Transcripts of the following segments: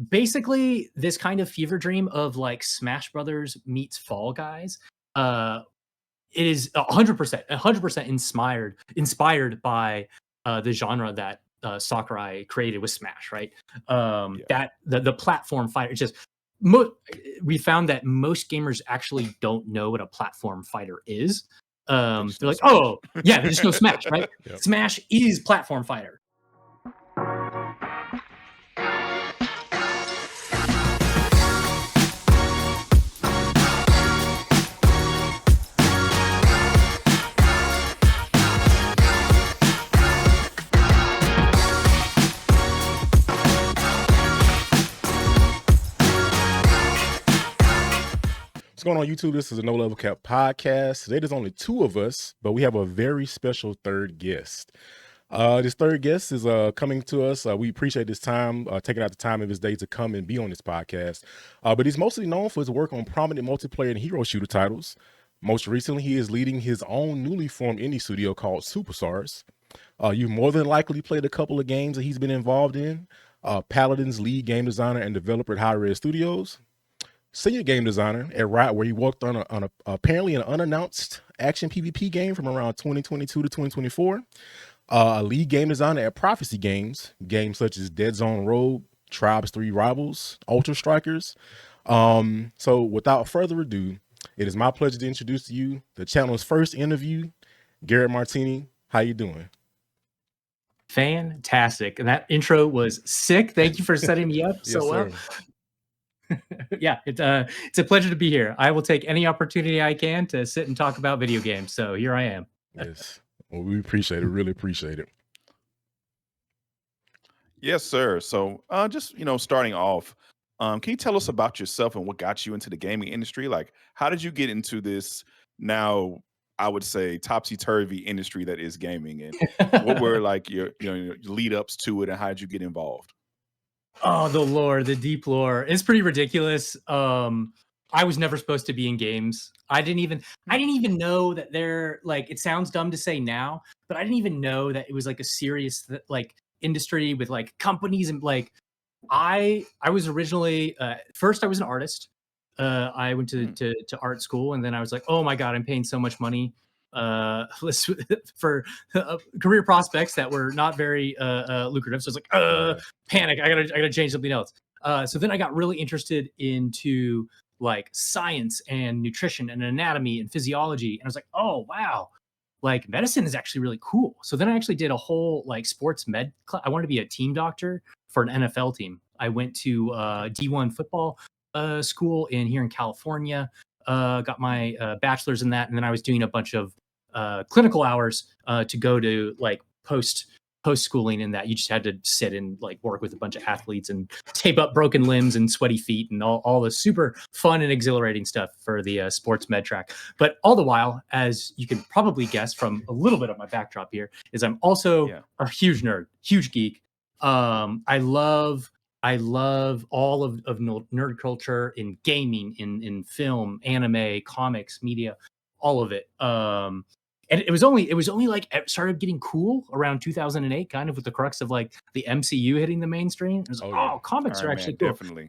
basically this kind of fever dream of like Smash Brothers meets Fall Guys. It is 100% inspired by the genre that Sakurai created with Smash, right? That the platform fighter. It's just we found that most gamers actually don't know what a platform fighter is. They're like, Smash. oh yeah, they just know Smash, right? Yep. Smash is platform fighter. What's going on YouTube? This is a No Level Cap podcast. Today there's only two of us, but we have a very special third guest. This third guest is coming to us. We appreciate his time, taking out the time of his day to come and be on this podcast. But he's mostly known for his work on prominent multiplayer and hero shooter titles. Most recently, he is leading his own newly formed indie studio called Supersaurus. You've more than likely played a couple of games that he's been involved in. Paladin's lead game designer and developer at High Res Studios. Senior game designer at Riot, where he worked on apparently an unannounced action PvP game from around 2022 to 2024. A lead game designer at Prophecy Games such as Dead Zone Rogue, Tribes 3 Rivals, Ultra Strikers. So without further ado, it is my pleasure to introduce to you the channel's first interview, Garrett Martini. How you doing? Fantastic. And that intro was sick. Thank you for setting me up so well. Yeah, it's a pleasure to be here. I will take any opportunity I can to sit and talk about video games. So here I am. Yes. Well, we appreciate it. Really appreciate it. Yes, sir. So just, starting off, can you tell us about yourself and what got you into the gaming industry? Like, how did you get into this now, I would say, topsy-turvy industry that is gaming? And what were like your lead ups to it, and how did you get involved? Oh, the lore, the deep lore. It's pretty ridiculous. I was never supposed to be in games. I didn't even know that they're like, it sounds dumb to say now, but I didn't even know that it was like a serious like industry with like companies and like I was originally first I was an artist. I went to art school, and then I was like, oh my God, I'm paying so much money for career prospects that were not very lucrative. So it's like panic. I gotta change something else. So then I got really interested into like science and nutrition and anatomy and physiology, and I was like, oh wow, like medicine is actually really cool. So then I actually did a whole like sports med class. I wanted to be a team doctor for an NFL team. I went to D1 football school here in California. Got my bachelor's in that, and then I was doing a bunch of clinical hours to go to like post schooling in that. You just had to sit and like work with a bunch of athletes and tape up broken limbs and sweaty feet and all the super fun and exhilarating stuff for the sports med track. But all the while, as you can probably guess from a little bit of my backdrop here, is I'm also a huge nerd, huge geek. I love all of nerd culture in gaming, in film, anime, comics, media, all of it. And it was only like it started getting cool around 2008, kind of with the crux of like the MCU hitting the mainstream. It was comics Iron are actually Man, cool. definitely.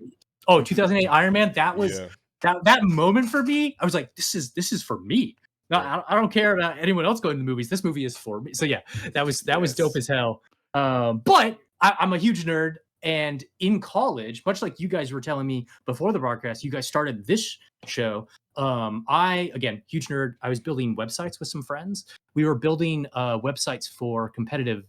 Oh, 2008 Iron Man. That was that moment for me. I was like, this is for me. No, I don't care about anyone else going to the movies. This movie is for me. So yeah, that was dope as hell. But I'm a huge nerd. And in college, much like you guys were telling me before the broadcast, you guys started this show. I, again, huge nerd. I was building websites with some friends. We were building websites for competitive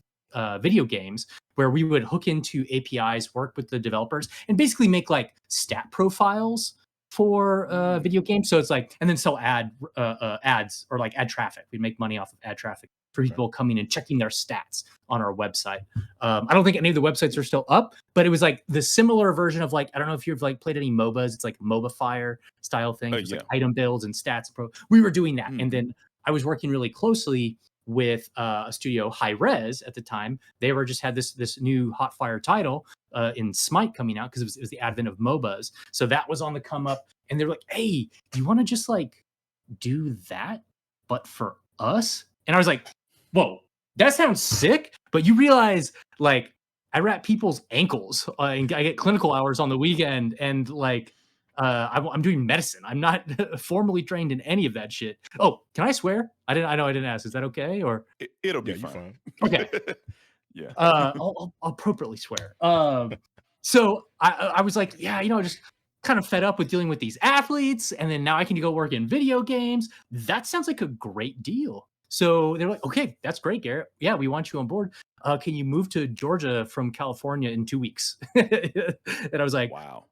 video games where we would hook into APIs, work with the developers, and basically make like stat profiles for video games. So it's like, and then sell ads or like ad traffic. We'd make money off of ad traffic for people coming and checking their stats on our website. I don't think any of the websites are still up, but it was like the similar version of like, I don't know if you've like played any MOBAs. It's like MOBA Fire style thing. It's like item builds and stats. We were doing that. And then I was working really closely with a studio, High Res at the time. They were just had this new hot fire title in Smite coming out because it was the advent of MOBAs. So that was on the come up, and they're like, hey, do you want to just like do that, but for us? And I was like, whoa, that sounds sick. But you realize, like, I wrap people's ankles, and I get clinical hours on the weekend, and like I'm doing medicine. I'm not formally trained in any of that shit. Oh, can I swear? I know I didn't ask. Is that okay? Or it'll be fine. Okay. Yeah. I'll appropriately swear. So I was like, yeah, just kind of fed up with dealing with these athletes, and then now I can go work in video games. That sounds like a great deal. So they're like, okay, that's great, Garrett. Yeah, we want you on board. Can you move to Georgia from California in 2 weeks? And I was like, wow.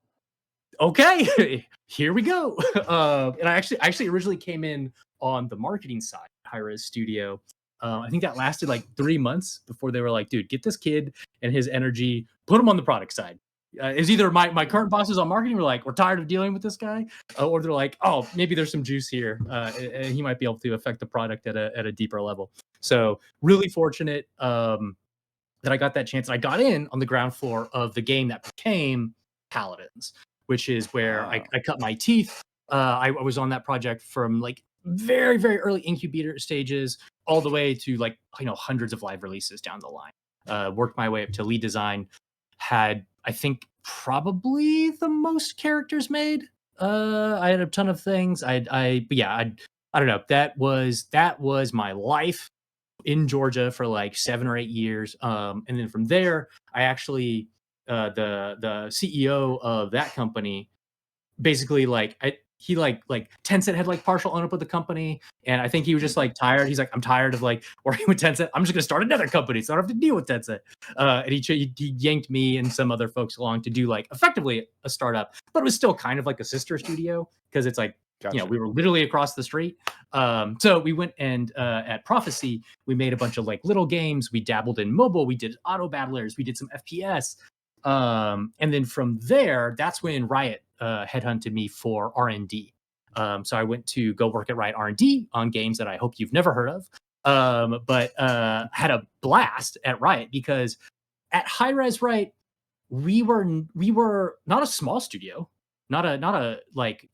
Okay, here we go. And I actually originally came in on the marketing side, Hi-Res Studio. I think that lasted like 3 months before they were like, dude, get this kid and his energy, put him on the product side. Is either my current bosses on marketing were like, we're tired of dealing with this guy, or they're like, oh, maybe there's some juice here, and he might be able to affect the product at a deeper level. So really fortunate that I got that chance. And I got in on the ground floor of the game that became Paladins, which is where I cut my teeth. I was on that project from like very, very early incubator stages all the way to like, hundreds of live releases down the line. Worked my way up to lead design. Had, I think, probably the most characters made. I had a ton of things. But yeah, I don't know. That was my life in Georgia for like 7 or 8 years. And then from there, I actually the CEO of that company basically he Tencent had like partial ownership of the company, and I think he was just like tired. He's like, I'm tired of like working with Tencent. I'm just gonna start another company so I don't have to deal with Tencent. And he yanked me and some other folks along to do like effectively a startup, but it was still kind of like a sister studio because it's like Gotcha. we were literally across the street. So we went and at Prophecy, we made a bunch of like little games. We dabbled in mobile. We did auto battlers. We did some FPS. And then from there, that's when Riot headhunted me for R&D. So I went to go work at Riot R&D on games that I hope you've never heard of. But had a blast at Riot because at Hi-Res Riot, we were not a small studio, not a like,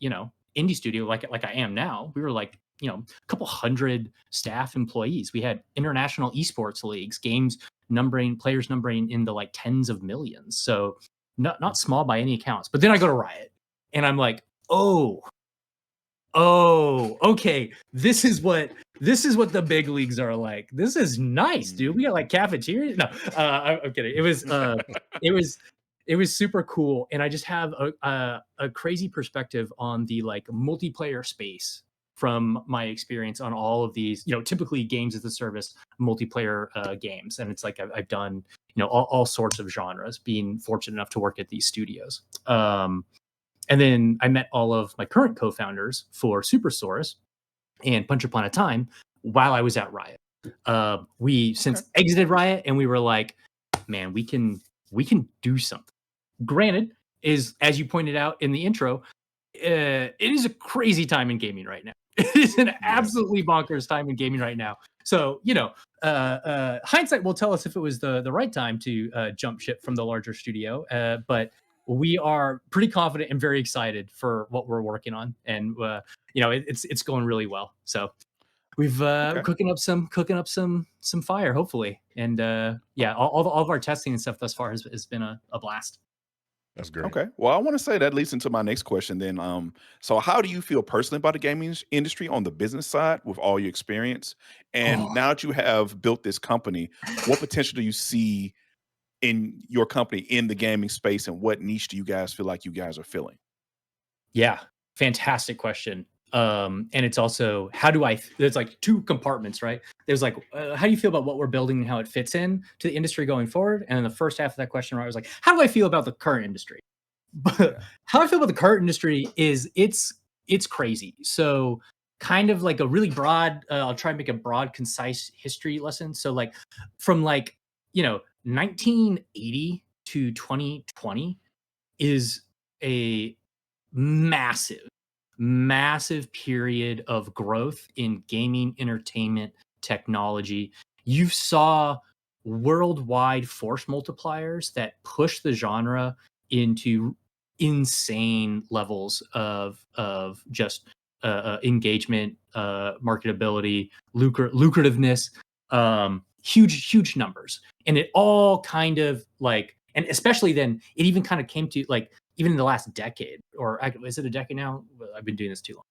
indie studio like I am now. We were like, a couple hundred staff employees. We had international esports leagues, players numbering in the like tens of millions. So not small by any accounts. But then I go to Riot and I'm like, oh, okay. This is what the big leagues are like. This is nice, dude. We got like cafeterias. No, I'm kidding. It was super cool. And I just have a crazy perspective on the like multiplayer space from my experience on all of these, typically games as a service multiplayer games. And it's like I've done, all sorts of genres, being fortunate enough to work at these studios. And then I met all of my current co-founders for Supersaurus and Punch Upon a Time while I was at Riot. We since exited Riot, and we were like, man, we can do something. Granted, is as you pointed out in the intro, it is a crazy time in gaming right now. It is an absolutely bonkers time in gaming right now. So, hindsight will tell us if it was the right time to jump ship from the larger studio. But we are pretty confident and very excited for what we're working on, and it's going really well. So we've cooking up some fire, hopefully, and all of our testing and stuff thus far has been a blast. That's great. Okay. Well, I want to say that leads into my next question then. So how do you feel personally about the gaming industry on the business side with all your experience? And now that you have built this company, what potential do you see in your company in the gaming space, and what niche do you guys feel like you guys are filling? Yeah, fantastic question. And it's also, there's like two compartments, right? There's like, how do you feel about what we're building and how it fits in to the industry going forward? And then the first half of that question, right, was like, how do I feel about the current industry? But how I feel about the current industry is it's crazy. So kind of like a really broad, I'll try and make a broad, concise history lesson. So like from 1980 to 2020 is a massive period of growth in gaming entertainment technology. You saw worldwide force multipliers that push the genre into insane levels of just engagement, marketability, lucrativeness. huge numbers. And it all kind of like, and especially then it even kind of came to like, even in the last decade, or is it a decade now? I've been doing this too long.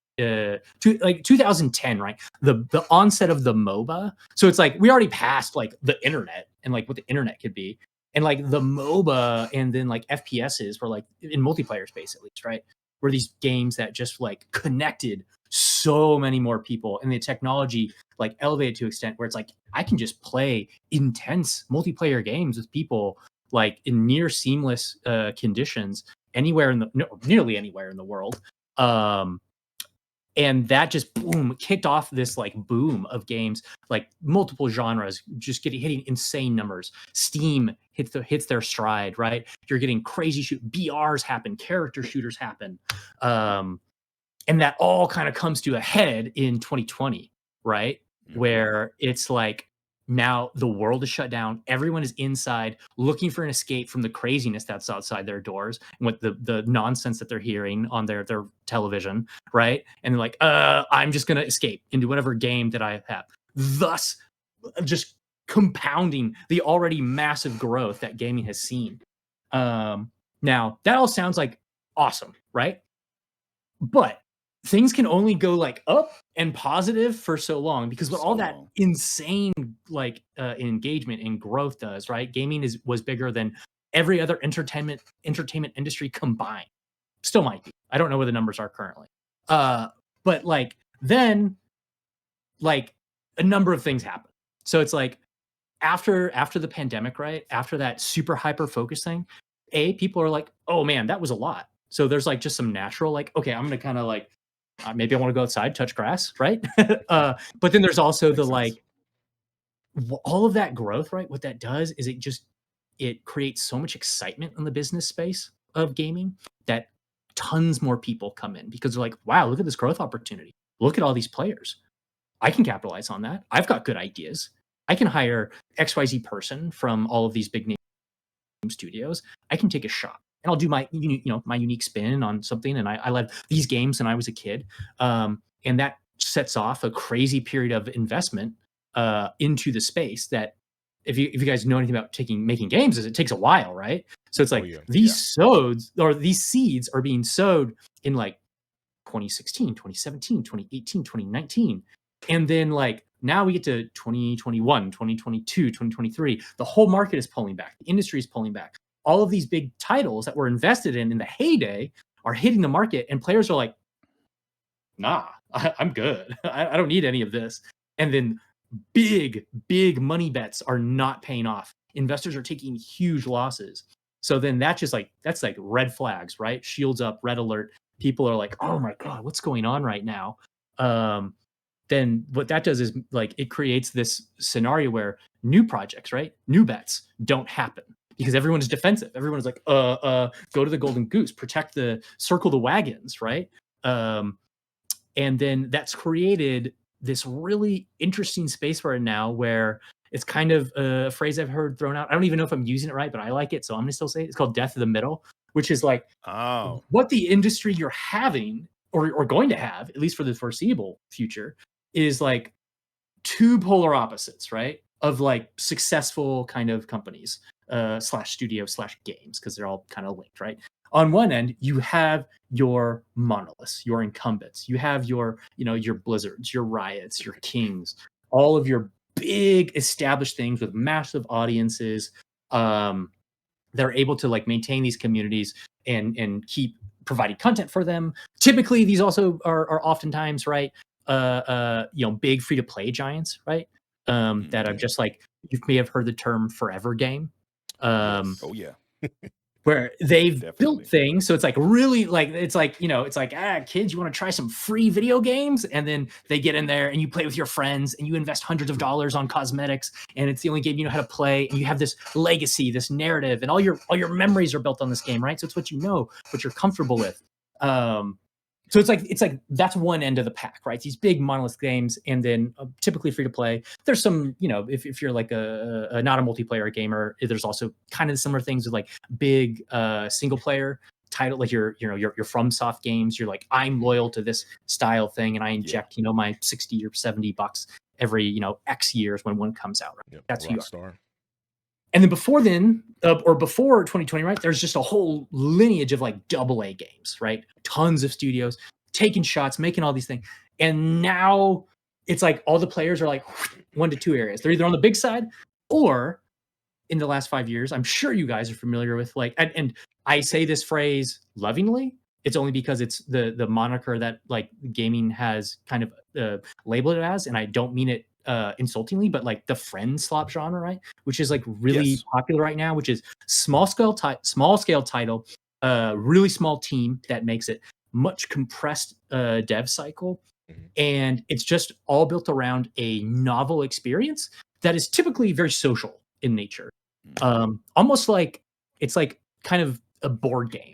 2010, right? The onset of the MOBA. So it's like we already passed like the internet and like what the internet could be, and like the MOBA and then like FPSs were like in multiplayer space at least, right? Were these games that just like connected so many more people, and the technology like elevated to an extent where it's like I can just play intense multiplayer games with people like in near seamless conditions anywhere in the nearly anywhere in the world. And that just boom kicked off this like boom of games, like multiple genres just hitting insane numbers. Steam hits their stride, right? You're getting crazy BRs happen, character shooters happen, and that all kind of comes to a head in 2020, right? Where it's like now the world is shut down. Everyone is inside looking for an escape from the craziness that's outside their doors and what the nonsense that they're hearing on their television, right? And they're like, I'm just going to escape into whatever game that I have. Thus, just compounding the already massive growth that gaming has seen. Now, that all sounds like awesome, right? But things can only go like up and positive for so long, because what all that insane like engagement and growth does, right? Gaming was bigger than every other entertainment industry combined. Still might be. I don't know what the numbers are currently. But like then like a number of things happen. So it's like after the pandemic, right? After that super hyper focus thing, people are like, oh man, that was a lot. So there's like just some natural like, okay, I'm gonna kind of like maybe I want to go outside, touch grass, right? But then there's also the like all of that growth, right? What that does is it creates so much excitement in the business space of gaming that tons more people come in because they're like, wow, look at this growth opportunity. Look at all these players. I can capitalize on that. I've got good ideas. I can hire XYZ person from all of these big name studios. I can take a shot. And I'll do my, my unique spin on something. And I led these games when I was a kid. And that sets off a crazy period of investment into the space that if you guys know anything about making games, is it takes a while, right? So it's like these seeds are being sowed in like 2016, 2017, 2018, 2019. And then like now we get to 2021, 2022, 2023. The whole market is pulling back. The industry is pulling back. All of these big titles that were invested in the heyday are hitting the market, and players are like, nah, I'm good. I don't need any of this. And then big money bets are not paying off. Investors are taking huge losses. So then that's like red flags, right? Shields up, red alert. People are like, oh my God, what's going on right now? Then what that does is like it creates this scenario where new projects, right? New bets don't happen because everyone is defensive. Everyone is like, go to the golden goose, circle the wagons, right? And then that's created this really interesting space for it now where it's kind of a phrase I've heard thrown out. I don't even know if I'm using it right, but I like it. So I'm going to still say it. It's called death of the middle, which is like what the industry you're having or going to have, at least for the foreseeable future, is like two polar opposites, right? Of like successful kind of companies, slash studio slash games, because they're all kind of linked, right? On one end, you have your monoliths, your incumbents. You have your Blizzards, your Riots, your Kings, all of your big established things with massive audiences. They're able to like maintain these communities and keep providing content for them. Typically, these also are oftentimes, right, big free-to-play giants, right? That are just like, you may have heard the term forever game. Yes. Oh yeah. Where they've built things. So it's like really like, it's like, kids, you want to try some free video games? And then they get in there and you play with your friends and you invest hundreds of dollars on cosmetics. And it's the only game you know how to play. And you have this legacy, this narrative, and all your memories are built on this game, right? So it's what you know, what you're comfortable with. So it's like that's one end of the pack, right? These big monolith games, and then typically free to play. There's some, if you're like a not a multiplayer gamer, there's also kind of similar things with like big single player title, like your FromSoft games, you're like, I'm loyal to this style thing, and I inject my $60 or $70 every X years when one comes out. Right? Yep. That's who you are. Rockstar. And then before then, or before 2020, right? There's just a whole lineage of like AA games, right? Tons of studios taking shots, making all these things, and now it's like all the players are like 1 to 2 areas. They're either on the big side, or in the last 5 years, I'm sure you guys are familiar with like, and I say this phrase lovingly. It's only because it's the moniker that like gaming has kind of labeled it as, and I don't mean it insultingly, but like the friend slop genre, right? Which is like really popular right now, which is small scale title, really small team that makes it much compressed dev cycle. And it's just all built around a novel experience that is typically very social in nature. Almost like it's like kind of a board game,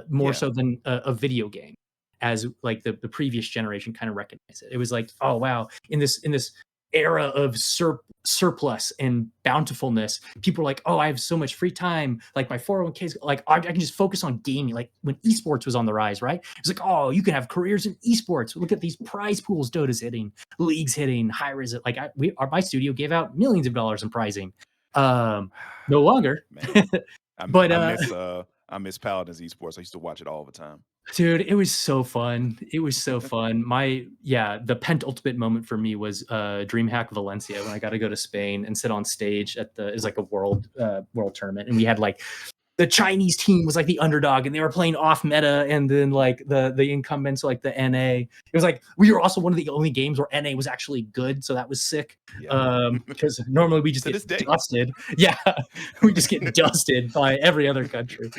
more so than a video game, as like the previous generation kind of recognized it. It was like, oh wow, in this era of surplus and bountifulness, people are like, oh, I have so much free time, like my 401ks, like I can just focus on gaming. Like when esports was on the rise, right? It's like, oh, you can have careers in esports. Look at these prize pools Dota's hitting, leagues hitting, high res. Like my studio gave out millions of dollars in prizing. No longer. But I miss Paladins esports. I used to watch it all the time. Dude, it was so fun. It was so fun. The penultimate moment for me was DreamHack Valencia, when I got to go to Spain and sit on stage at it was like a world tournament, and we had like the Chinese team was like the underdog, and they were playing off meta, and then like the incumbents, like the NA. It was like we were also one of the only games where NA was actually good, so that was sick. Because normally we just get dusted. Yeah, we just get dusted by every other country.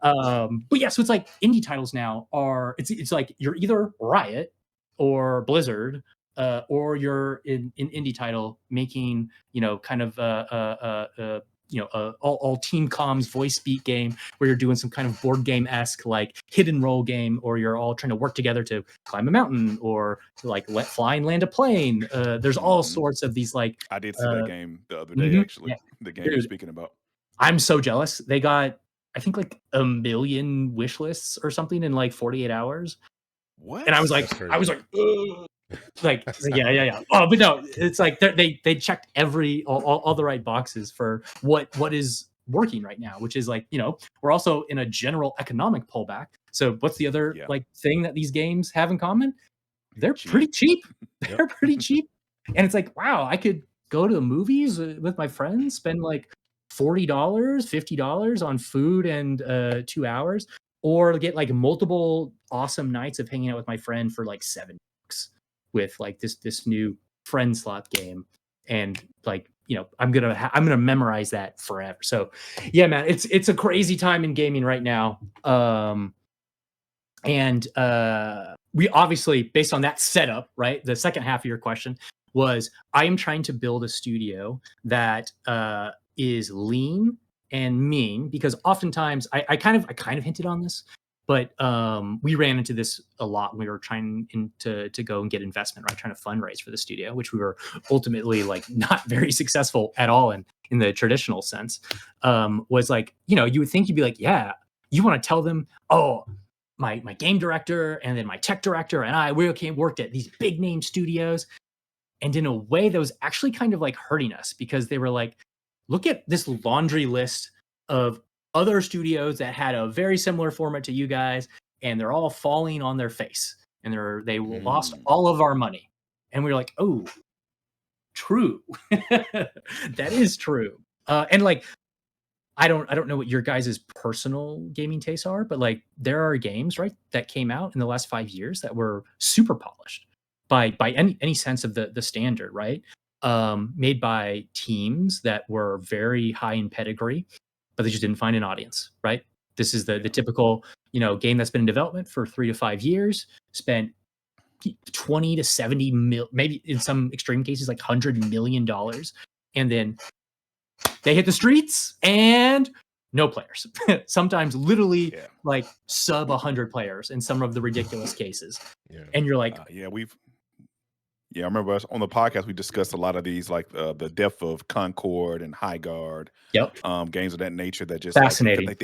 But yeah, so it's like indie titles now are it's like you're either Riot or Blizzard, or you're in indie title making kind of all team comms voice speak game where you're doing some kind of board game esque like hidden role game, or you're all trying to work together to climb a mountain or to like fly and land a plane. There's all sorts of these like. I did see that game the other day actually. Yeah. The game you're speaking about. I'm so jealous. They got, I think, like 1 million wish lists or something in like 48 hours. What? And I was like, ugh. Like, yeah. Oh, but no, it's like they checked all the right boxes for what is working right now, which is like, we're also in a general economic pullback. So what's the other like thing that these games have in common? They're pretty cheap. They're pretty cheap. And it's like, wow, I could go to the movies with my friends, spend like $40, $50 on food and 2 hours, or get like multiple awesome nights of hanging out with my friend for like $7 with like this new friend slot game. And like, I'm gonna memorize that forever. So yeah, man, it's a crazy time in gaming right now. And we obviously, based on that setup, right, the second half of your question was, I am trying to build a studio that is lean and mean, because oftentimes I kind of hinted on this, but we ran into this a lot when we were trying to go and get investment, right? Trying to fundraise for the studio, which we were ultimately like not very successful at all in the traditional sense. Was like, you would think you'd be like, yeah, you want to tell them, oh, my game director and then my tech director and we worked at these big name studios. And in a way that was actually kind of like hurting us, because they were like, look at this laundry list of other studios that had a very similar format to you guys, and they're all falling on their face, and they lost all of our money. And we were like, oh, true. That is true. And like, I don't know what your guys' personal gaming tastes are, but like there are games, right, that came out in the last 5 years that were super polished by any sense of the standard, right? Made by teams that were very high in pedigree, but they just didn't find an audience, right? This is the typical, game that's been in development for 3 to 5 years, spent 20 to 70 mil, maybe in some extreme cases, like $100 million. And then they hit the streets and no players. Sometimes literally like sub 100 players in some of the ridiculous cases. And you're like, I remember on the podcast, we discussed a lot of these, like the death of Concord and High Guard, games of that nature that just fascinating. Like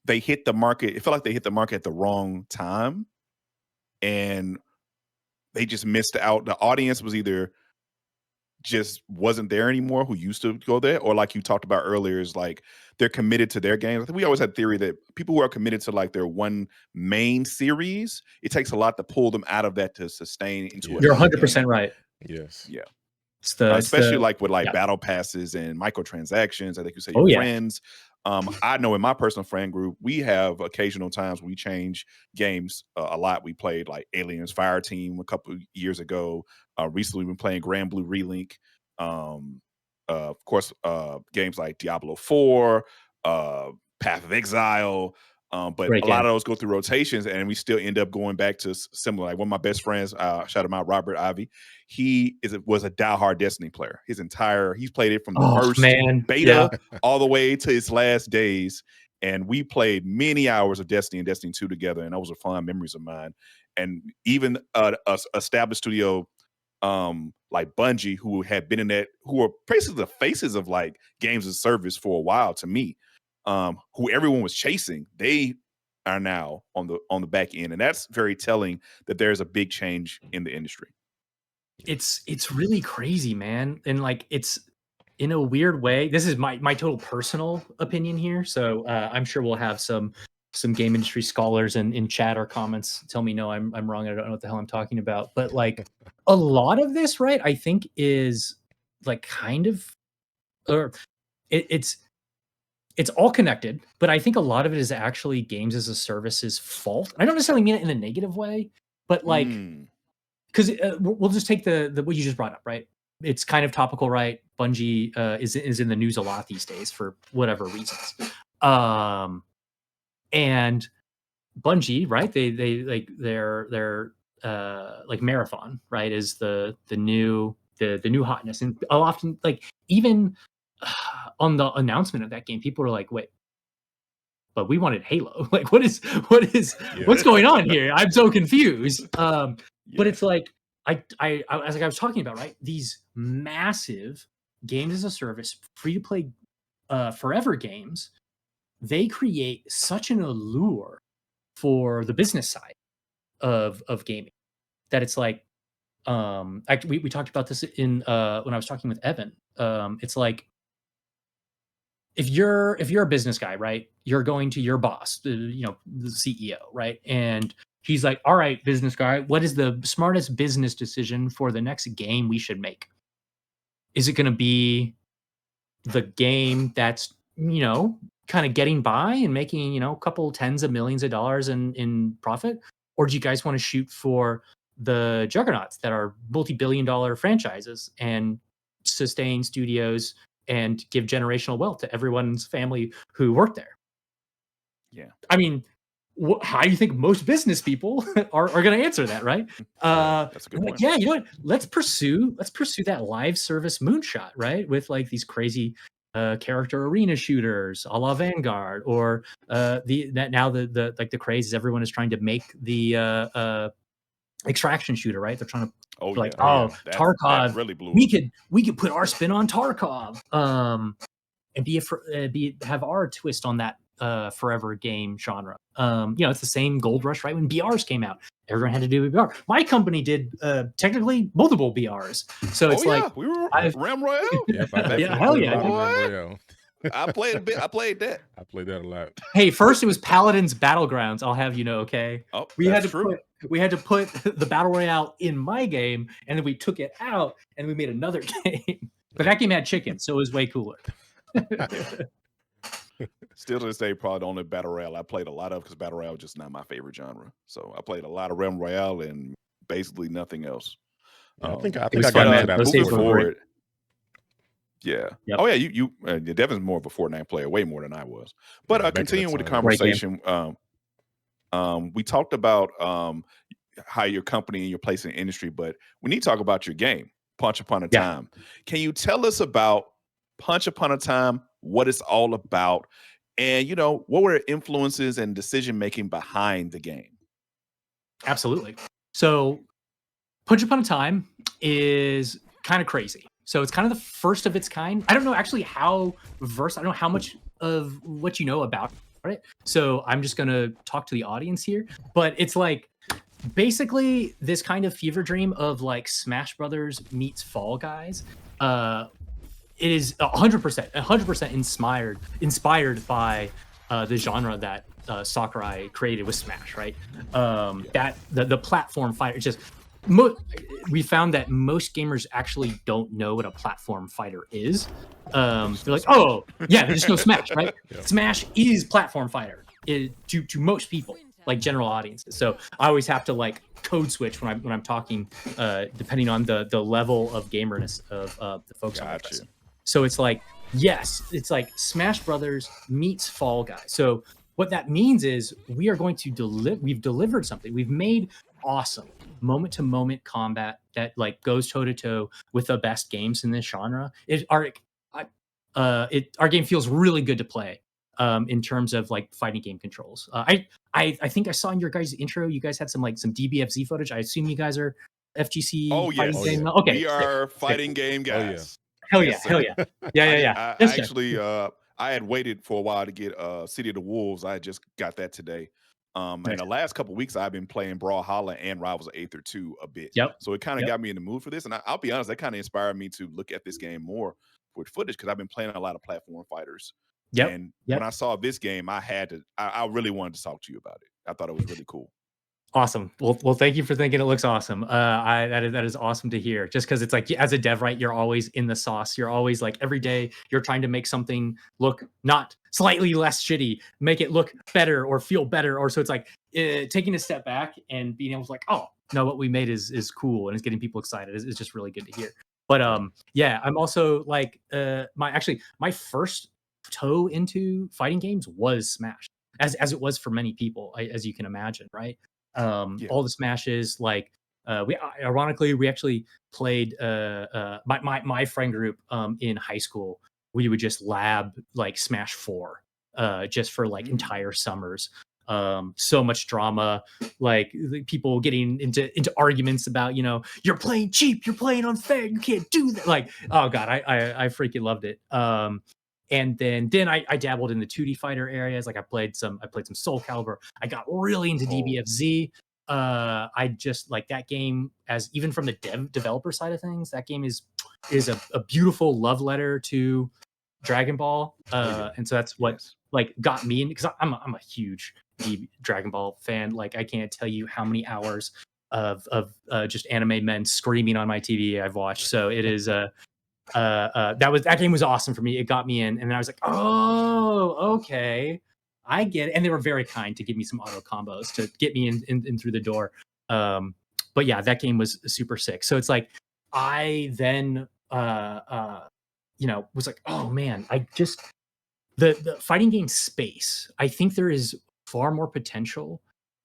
they hit the market. It felt like they hit the market at the wrong time, and they just missed out. The audience was either just wasn't there anymore who used to go there, or like you talked about earlier, is like they're committed to their games. I think we always had theory that people who are committed to like their one main series, it takes a lot to pull them out of that to sustain into You're 100% right. Yes. Yeah. Especially like with like battle passes and microtransactions. I think you say your friends. I know in my personal friend group, we have occasional times we change games a lot. We played like Aliens Fire Team a couple years ago. Recently, we've been playing Grand Blue Relink. Of course, games like Diablo 4, Path of Exile. But a lot of those go through rotations, and we still end up going back to similar. Like one of my best friends, shout him out, Robert Ivy. He was a diehard Destiny player. He's played it from the first beta all the way to his last days. And we played many hours of Destiny and Destiny 2 together, and those are fond memories of mine. And even a established studio like Bungie, who had been in that, who are basically the faces of like games as a service for a while to me. Who everyone was chasing, they are now on the back end, and that's very telling that there's a big change in the industry. It's really crazy, man, and like it's in a weird way. This is my total personal opinion here, so I'm sure we'll have some game industry scholars in chat or comments tell me no, I'm wrong. I don't know what the hell I'm talking about, but like a lot of this, right? I think is like kind of, or it's all connected, but I think a lot of it is actually games as a service's fault. I don't necessarily mean it in a negative way, but like, because we'll just take the what you just brought up, right? It's kind of topical, right? Bungie is in the news a lot these days for whatever reasons. And Bungie, right? They like their like Marathon, right? Is the new hotness, and I'll often like even on the announcement of that game, people are like, "Wait, but we wanted Halo. Like, what's going on here? I'm so confused." But it's like I as like I was talking about, right? These massive games as a service, free to play, forever games, they create such an allure for the business side of gaming that it's like, actually we talked about this in when I was talking with Evan. It's like, if you're a business guy, right, you're going to your boss, the CEO, right, and he's like, all right, business guy, what is the smartest business decision for the next game we should make? Is it going to be the game that's kind of getting by and making a couple tens of millions of dollars in profit, or do you guys want to shoot for the juggernauts that are multi-billion-dollar franchises and sustain studios and give generational wealth to everyone's family who worked there? Yeah. I mean, how do you think most business people are going to answer that, right? That's a good point. Yeah, you know what? Let's pursue that live service moonshot, right? With like these crazy character arena shooters, a la Vanguard, or the craze is everyone is trying to make the extraction shooter, right? They're trying to Tarkov. That really blew we could put our spin on Tarkov, and have our twist on that forever game genre. It's the same gold rush, right? When BRs came out, everyone had to do a BR. My company did technically multiple BRs, so it's like we were Ram Royale. Hell yeah, Ram Royale. I played a bit. I played that. I played that a lot. Hey, first it was Paladins Battlegrounds. I'll have you know, okay? Oh, we had to put the Battle Royale in my game, and then we took it out and we made another game. But that game had chickens, so it was way cooler. Still to this day, probably the only Battle Royale I played a lot of, because Battle Royale is just not my favorite genre. So I played a lot of Realm Royale and basically nothing else. I think I got into that moving forward. Yep. Oh yeah, you Devin's more of a Fortnite player, way more than I was. But continuing with the conversation, we talked about how your company and your place in the industry, but we need to talk about your game, Punch Upon a Time. Can you tell us about Punch Upon a Time, what it's all about, and what were the influences and decision making behind the game? Absolutely. So Punch Upon a Time is kind of crazy. So it's kind of the first of its kind. I don't know actually how versed, I don't know how much of what you know about about it. So I'm just gonna talk to the audience here. But it's like basically this kind of fever dream of like Smash Brothers meets Fall Guys. It is 100% inspired by the genre that Sakurai created with Smash, right? That the platform fighter. Just we found that most gamers actually don't know what a platform fighter is. They're like, oh yeah, there's no Smash, right? Yeah. Smash is platform fighter to most people, like general audiences. So I always have to like code switch when I'm talking, depending on the level of gamerness of the folks I'm addressing. So it's like, yes, it's like Smash Brothers meets Fall Guys. So what that means is we are going to we've delivered something. We've made awesome moment to moment combat that like goes toe to toe with the best games in this genre. Our game feels really good to play in terms of like fighting game controls. I think I saw in your guys' intro, you guys had some DBFZ footage. I assume you guys are FGC. Oh yes, game. Okay, we are fighting game guys. Oh, yeah. Hell yeah, hell yeah, yeah. I actually, I had waited for a while to get City of the Wolves. I just got that today. And the last couple of weeks, I've been playing Brawlhalla and Rivals of Aether 2 a bit. Yep. So it kind of got me in the mood for this. And I'll be honest, that kind of inspired me to look at this game more with footage because I've been playing a lot of platform fighters. And when I saw this game, I really wanted to talk to you about it. I thought it was really cool. Awesome. Well, thank you for thinking it looks awesome. That is awesome to hear. Just because it's like as a dev, right? You're always in the sauce. You're always like every day you're trying to make something look not slightly less shitty, make it look better or feel better. Or so it's like taking a step back and being able to like, oh no, what we made is cool and it's getting people excited. It's just really good to hear. But yeah, I'm also like my first toe into fighting games was Smash, as it was for many people, as you can imagine, right? All the Smashes, like we actually played my friend group in high school. We would just lab like Smash 4 just for like entire summers. So much drama, like people getting into arguments about, you're playing cheap, you're playing unfair, you can't do that. Like, oh god, I freaking loved it. And then I dabbled in the 2D fighter areas. Like I played some Soul Calibur. I got really into DBFZ. I just like that game, as even from the developer side of things, that game is a beautiful love letter to Dragon Ball. And so that's what like got me in, because I'm a huge Dragon Ball fan. Like I can't tell you how many hours of just anime men screaming on my TV I've watched. So it is that game was awesome for me. It got me in, and then I was like, oh, okay, I get it. And they were very kind to give me some auto combos to get me in through the door. But yeah, that game was super sick. So it's like I then was like, oh man, I just the fighting game space. I think there is far more potential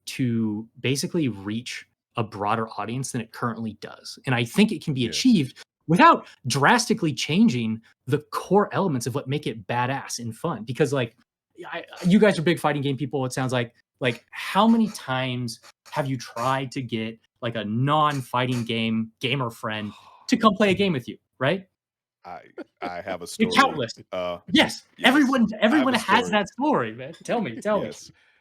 to basically reach a broader audience than it currently does, and I think it can be achieved without drastically changing the core elements of what make it badass and fun. Because like, you guys are big fighting game people. It sounds like how many times have you tried to get like a non-fighting game gamer friend to come play a game with you, right? I have a story. Countless. Yes. Everyone has that story, man. Tell me.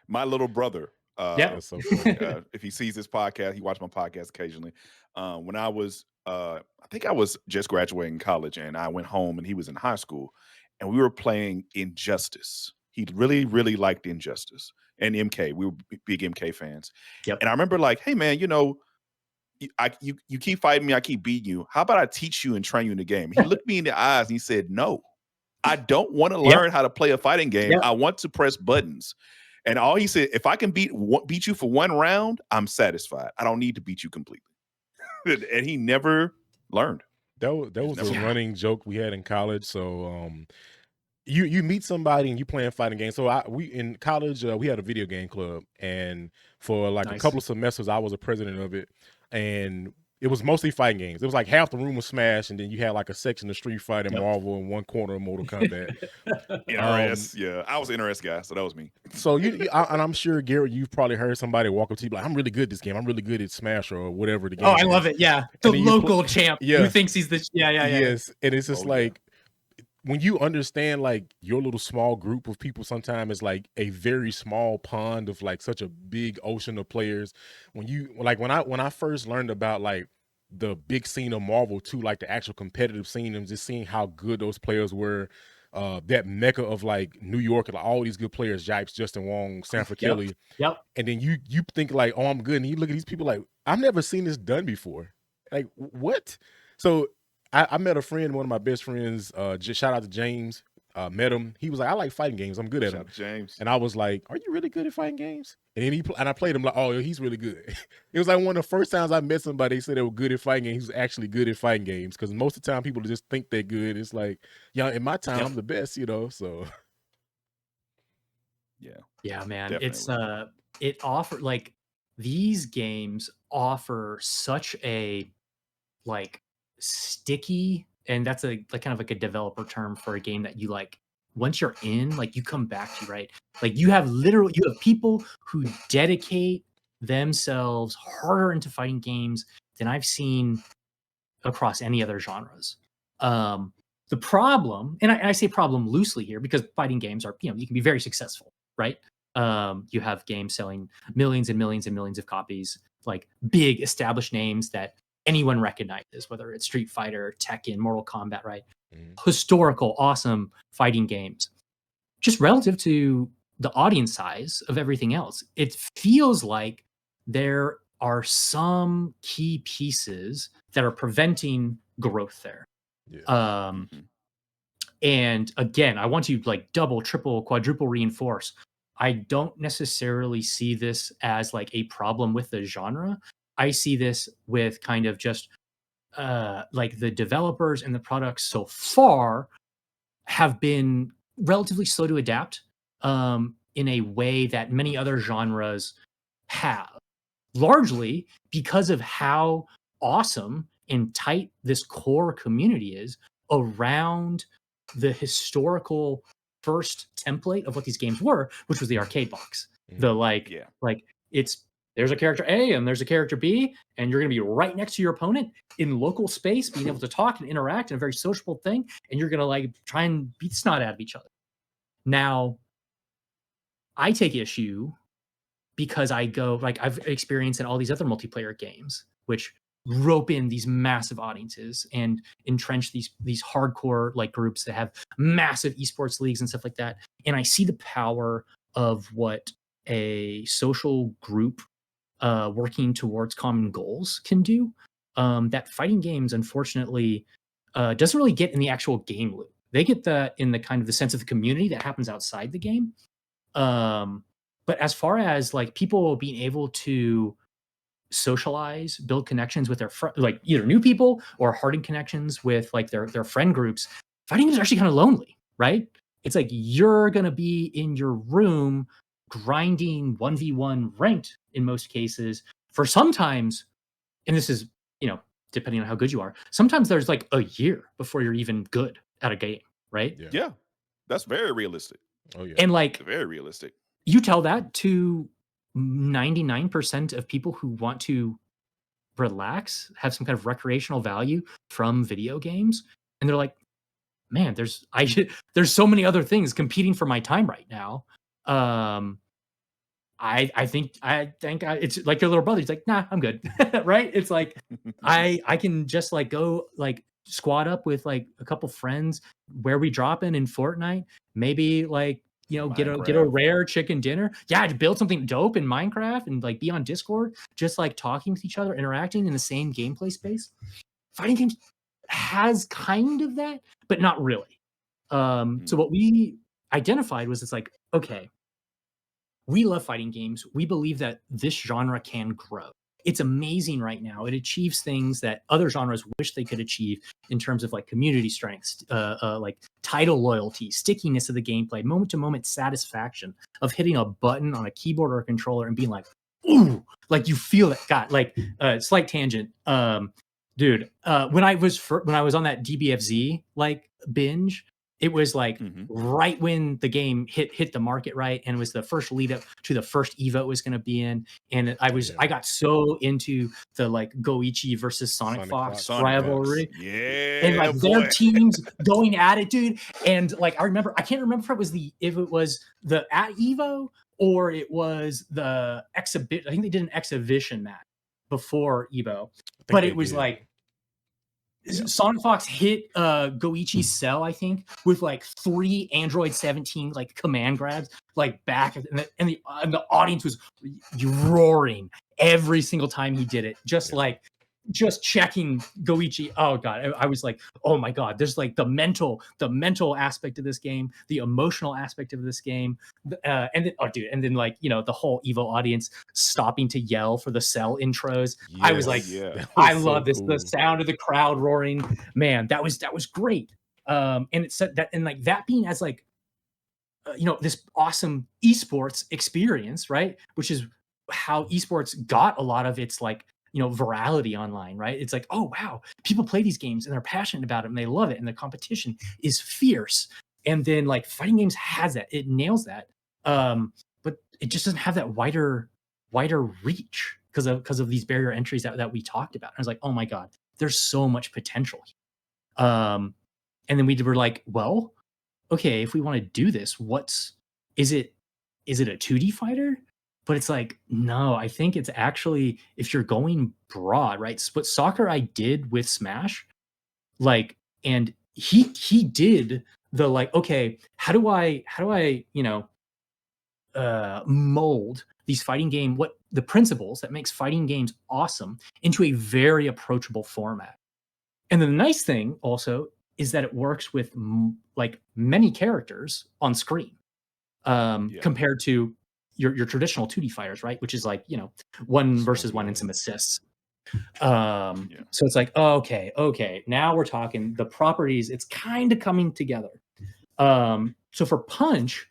My little brother. If he sees this podcast, he watches my podcast occasionally. When I was I think I was just graduating college, and I went home, and he was in high school, and we were playing Injustice. He really, really liked Injustice and MK. We were big MK fans. And I remember like, hey man, you keep fighting me, I keep beating you. How about I teach you and train you in the game? He looked me in the eyes and he said, no, I don't want to learn how to play a fighting game. I want to press buttons. And all he said, if I can beat you for one round, I'm satisfied. I don't need to beat you completely. And he never learned. That was a running joke we had in college. So you meet somebody and you playing fighting games. So we in college we had a video game club, and for like a couple of semesters I was a president of it, and it was mostly fighting games. It was like half the room was Smash, and then you had like a section of Street Fighter, Marvel, and one corner of Mortal Kombat. NRS, I was an NRS guy, so that was me. So and I'm sure, Garrett, you've probably heard somebody walk up to you like, I'm really good at this game. I'm really good at Smash or whatever the game. Oh, I love it. Yeah, the local champ who thinks he's the Yes, and it's just when you understand like your little small group of people sometimes is like a very small pond of like such a big ocean of players. When you like when I first learned about like the big scene of Marvel too, like the actual competitive scene, and just seeing how good those players were, that mecca of like New York and like, all these good players, Jipes, Justin Wong, Sanford Kelly. Yep. And then you think like, oh, I'm good. And you look at these people like, I've never seen this done before. Like, what? So I met a friend, one of my best friends, just shout out to James. Met him. He was like, I like fighting games. I'm good at them. James. And I was like, are you really good at fighting games? And then I played him like, oh, he's really good. It was like one of the first times I met somebody, they said they were good at fighting games. He was actually good at fighting games. Because most of the time people just think they're good. It's like, yeah, in my time, I'm the best, you know, so. Yeah, man. Definitely. It's it offer like these games offer such a like sticky, and that's a like kind of like a developer term for a game that you like once you're in, like you come back to, right? Like you have people who dedicate themselves harder into fighting games than I've seen across any other genres. The problem, and I say problem loosely here because fighting games are, you can be very successful, right? You have games selling millions and millions and millions of copies, like big established names that anyone recognizes, whether it's Street Fighter, Tekken, Mortal Kombat, right? Historical, awesome fighting games. Just relative to the audience size of everything else, it feels like there are some key pieces that are preventing growth there. And again, I want to like double, triple, quadruple reinforce. I don't necessarily see this as like a problem with the genre. I see this with kind of just like the developers and the products so far have been relatively slow to adapt in a way that many other genres have, largely because of how awesome and tight this core community is around the historical first template of what these games were, which was the arcade box. The like it's there's a character A and there's a character B, and you're going to be right next to your opponent in local space, being able to talk and interact in a very sociable thing, and you're going to like try and beat the snot out of each other. Now, I take issue because I go like I've experienced in all these other multiplayer games, which rope in these massive audiences and entrench these hardcore like groups that have massive esports leagues and stuff like that. And I see the power of what a social group working towards common goals can do. That fighting games, unfortunately, doesn't really get in the actual game loop. They get that in the kind of the sense of the community that happens outside the game. But as far as like people being able to socialize, build connections with their like either new people or hardened connections with like their friend groups, fighting games are actually kind of lonely, right? It's like you're gonna be in your room grinding 1v1 ranked in most cases for sometimes, and this is, depending on how good you are, sometimes there's like a year before you're even good at a game, right? Yeah. That's very realistic. Oh yeah. And like very realistic. You tell that to 99% of people who want to relax, have some kind of recreational value from video games, and they're like, man, there's so many other things competing for my time right now. I think it's like your little brother. He's like, nah, I'm good. Right? It's like I can just like go like squad up with like a couple friends where we drop in Fortnite, maybe like get a rare chicken dinner. Yeah, to build something dope in Minecraft and like be on Discord, just like talking with each other, interacting in the same gameplay space. Fighting games has kind of that, but not really. So what we identified was it's like, okay, we love fighting games. We believe that this genre can grow. It's amazing right now. It achieves things that other genres wish they could achieve in terms of like community strengths, like title loyalty, stickiness of the gameplay, moment to moment satisfaction of hitting a button on a keyboard or a controller and being like, ooh, like you feel it. God, like slight tangent, dude. When I was on that DBFZ like binge, It was like Mhm. right when the game hit the market, right, and it was the first lead up to the first Evo it was going to be in, and I got so into the like Goichi versus Sonic Fox Sonic Fox. rivalry, and Yeah, like their teams going at it, dude. And like I can't remember if it was the at Evo or it was the exhibition. I think they did an exhibition match before Evo, but it was like Sonic Fox hit Goichi's cell, I think, with like 3 Android 17 like command grabs, like back, and the audience was roaring every single time he did it, just checking Goichi. Oh god, I was like, oh my god, there's like the mental aspect of this game, the emotional aspect of this game, and then like the whole Evo audience stopping to yell for the cell intros. I was like, I love this. The sound of the crowd roaring, man, that was great. And it said that, and like that being as like this awesome esports experience, right? Which is how esports got a lot of its like virality online, right? It's like, oh wow, people play these games and they're passionate about it and they love it and the competition is fierce. And then like fighting games has that, it nails that, but it just doesn't have that wider reach because of these barrier entries that we talked about. And I was like, oh my god, there's so much potential here. And then we were like, well, okay, if we want to do this, is it a 2D fighter? But it's like, no, I think it's actually, if you're going broad, right? What Soccer I did with Smash, like, and he did the like, okay, how do I mold these fighting game, what the principles that makes fighting games awesome into a very approachable format. And the nice thing also is that it works with like many characters on screen, compared to your traditional 2D fighters, right? Which is like, one versus one and some assists. So it's like, okay, now we're talking the properties. It's kind of coming together. So for Punch,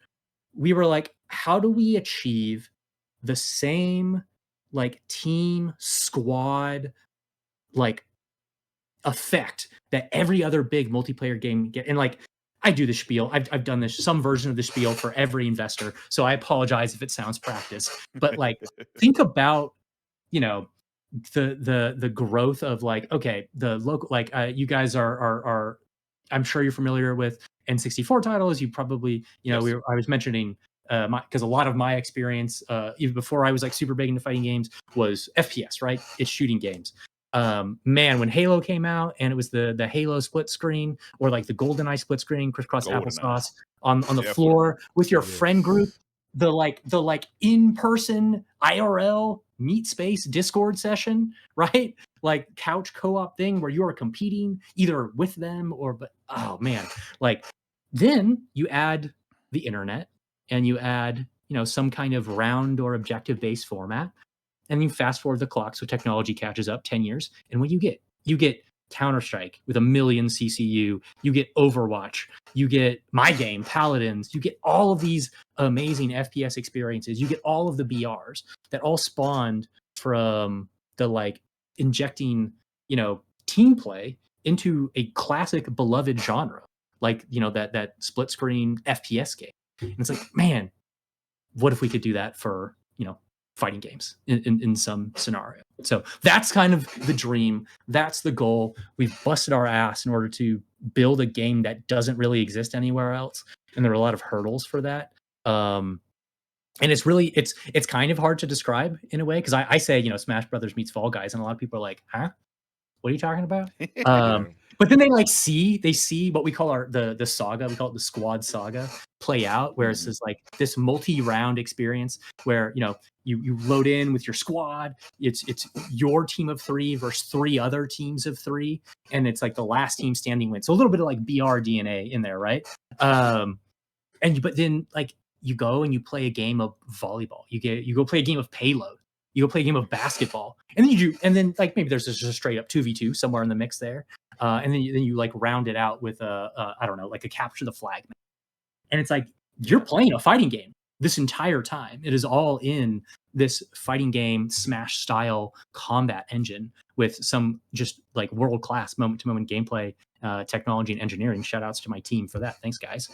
we were like, how do we achieve the same like team squad like effect that every other big multiplayer game get? And like, I do the spiel. I've done this, some version of the spiel for every investor. So I apologize if it sounds practice, but like, think about, the growth of like, okay, the local, like, you guys are, I'm sure you're familiar with N64 titles. You probably, I was mentioning, because a lot of my experience, even before I was like super big into fighting games, was FPS, right? It's shooting games. Man, when Halo came out and it was the Halo split screen or like the GoldenEye split screen, crisscross applesauce on the floor with your friend group, the like in-person IRL meet space Discord session, right? Like couch co-op thing where you are competing either with them but oh man, like then you add the internet and you add, some kind of round or objective based format. And you fast forward the clock so technology catches up 10 years. And what you get Counter-Strike with 1 million CCU, you get Overwatch, you get my game, Paladins, you get all of these amazing FPS experiences, you get all of the BRs that all spawned from the like injecting, team play into a classic beloved genre, like, that split screen FPS game. And it's like, man, what if we could do that for, fighting games in some scenario? So that's kind of the dream. That's the goal. We've busted our ass in order to build a game that doesn't really exist anywhere else. And there are a lot of hurdles for that. And it's really, it's kind of hard to describe in a way. Cause I say, Smash Brothers meets Fall Guys. And a lot of people are like, huh? What are you talking about? But then they see what we call the saga, we call it the squad saga, play out, where it's just like this multi-round experience where, you load in with your squad. It's your team of 3 versus 3 other teams of 3. And it's like the last team standing wins. So a little bit of like BR DNA in there, right? But then like you go and you play a game of volleyball. You go play a game of Payload. You go play a game of basketball, and then like maybe there's just a straight up 2v2 somewhere in the mix there, and then you like round it out with I don't know, like a capture the flag, and it's like you're playing a fighting game. this entire time. It is all in this fighting game Smash style combat engine with some just like world-class moment-to-moment gameplay, technology and engineering. Shout outs to my team for that. Thanks, guys.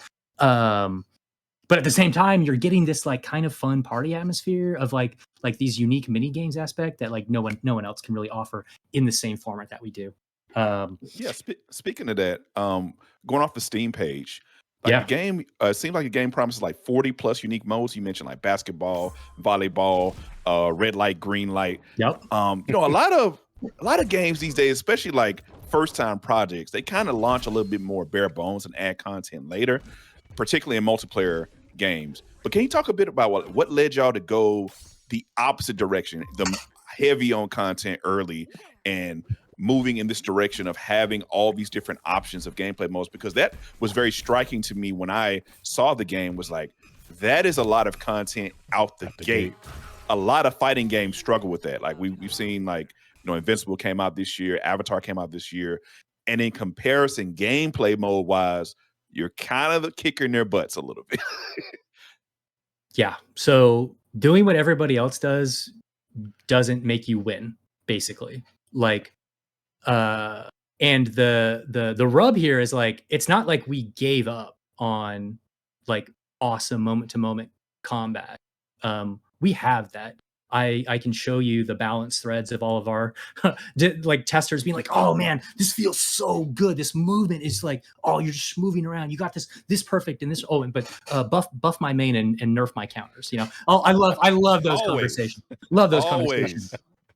But at the same time, you're getting this like kind of fun party atmosphere of like these unique mini games aspect that like no one else can really offer in the same format that we do. Yeah, speaking of that, going off the Steam page, like Yeah. the game, it seems like the game promises like 40 plus unique modes. You mentioned like basketball, volleyball, red light, green light. Yep. You know, a lot of games these days, especially like first time projects, they kind of launch a little bit more bare bones and add content later, particularly in multiplayer games. But can you talk a bit about what led y'all to go the opposite direction, the heavy on content early and moving in this direction of having all these different options of gameplay modes? Because that was very striking to me when I saw the game. Was like, that is a lot of content out the gate. A lot of fighting games struggle with that. Like we've seen, like, you know, Invincible came out this year, Avatar came out this year, and in comparison, gameplay mode wise, you're kind of kicking their butts a little bit. Yeah. So doing what everybody else does doesn't make you win, basically. Like, and the rub here is like, it's not like we gave up on like awesome moment to moment combat. We have that. I can show you the balance threads of all of our like testers being like, oh man, this feels so good. This movement is like, oh, you're just moving around. You got this perfect and this. Oh, but buff my main and nerf my counters. You know, I love those conversations. Love those conversations.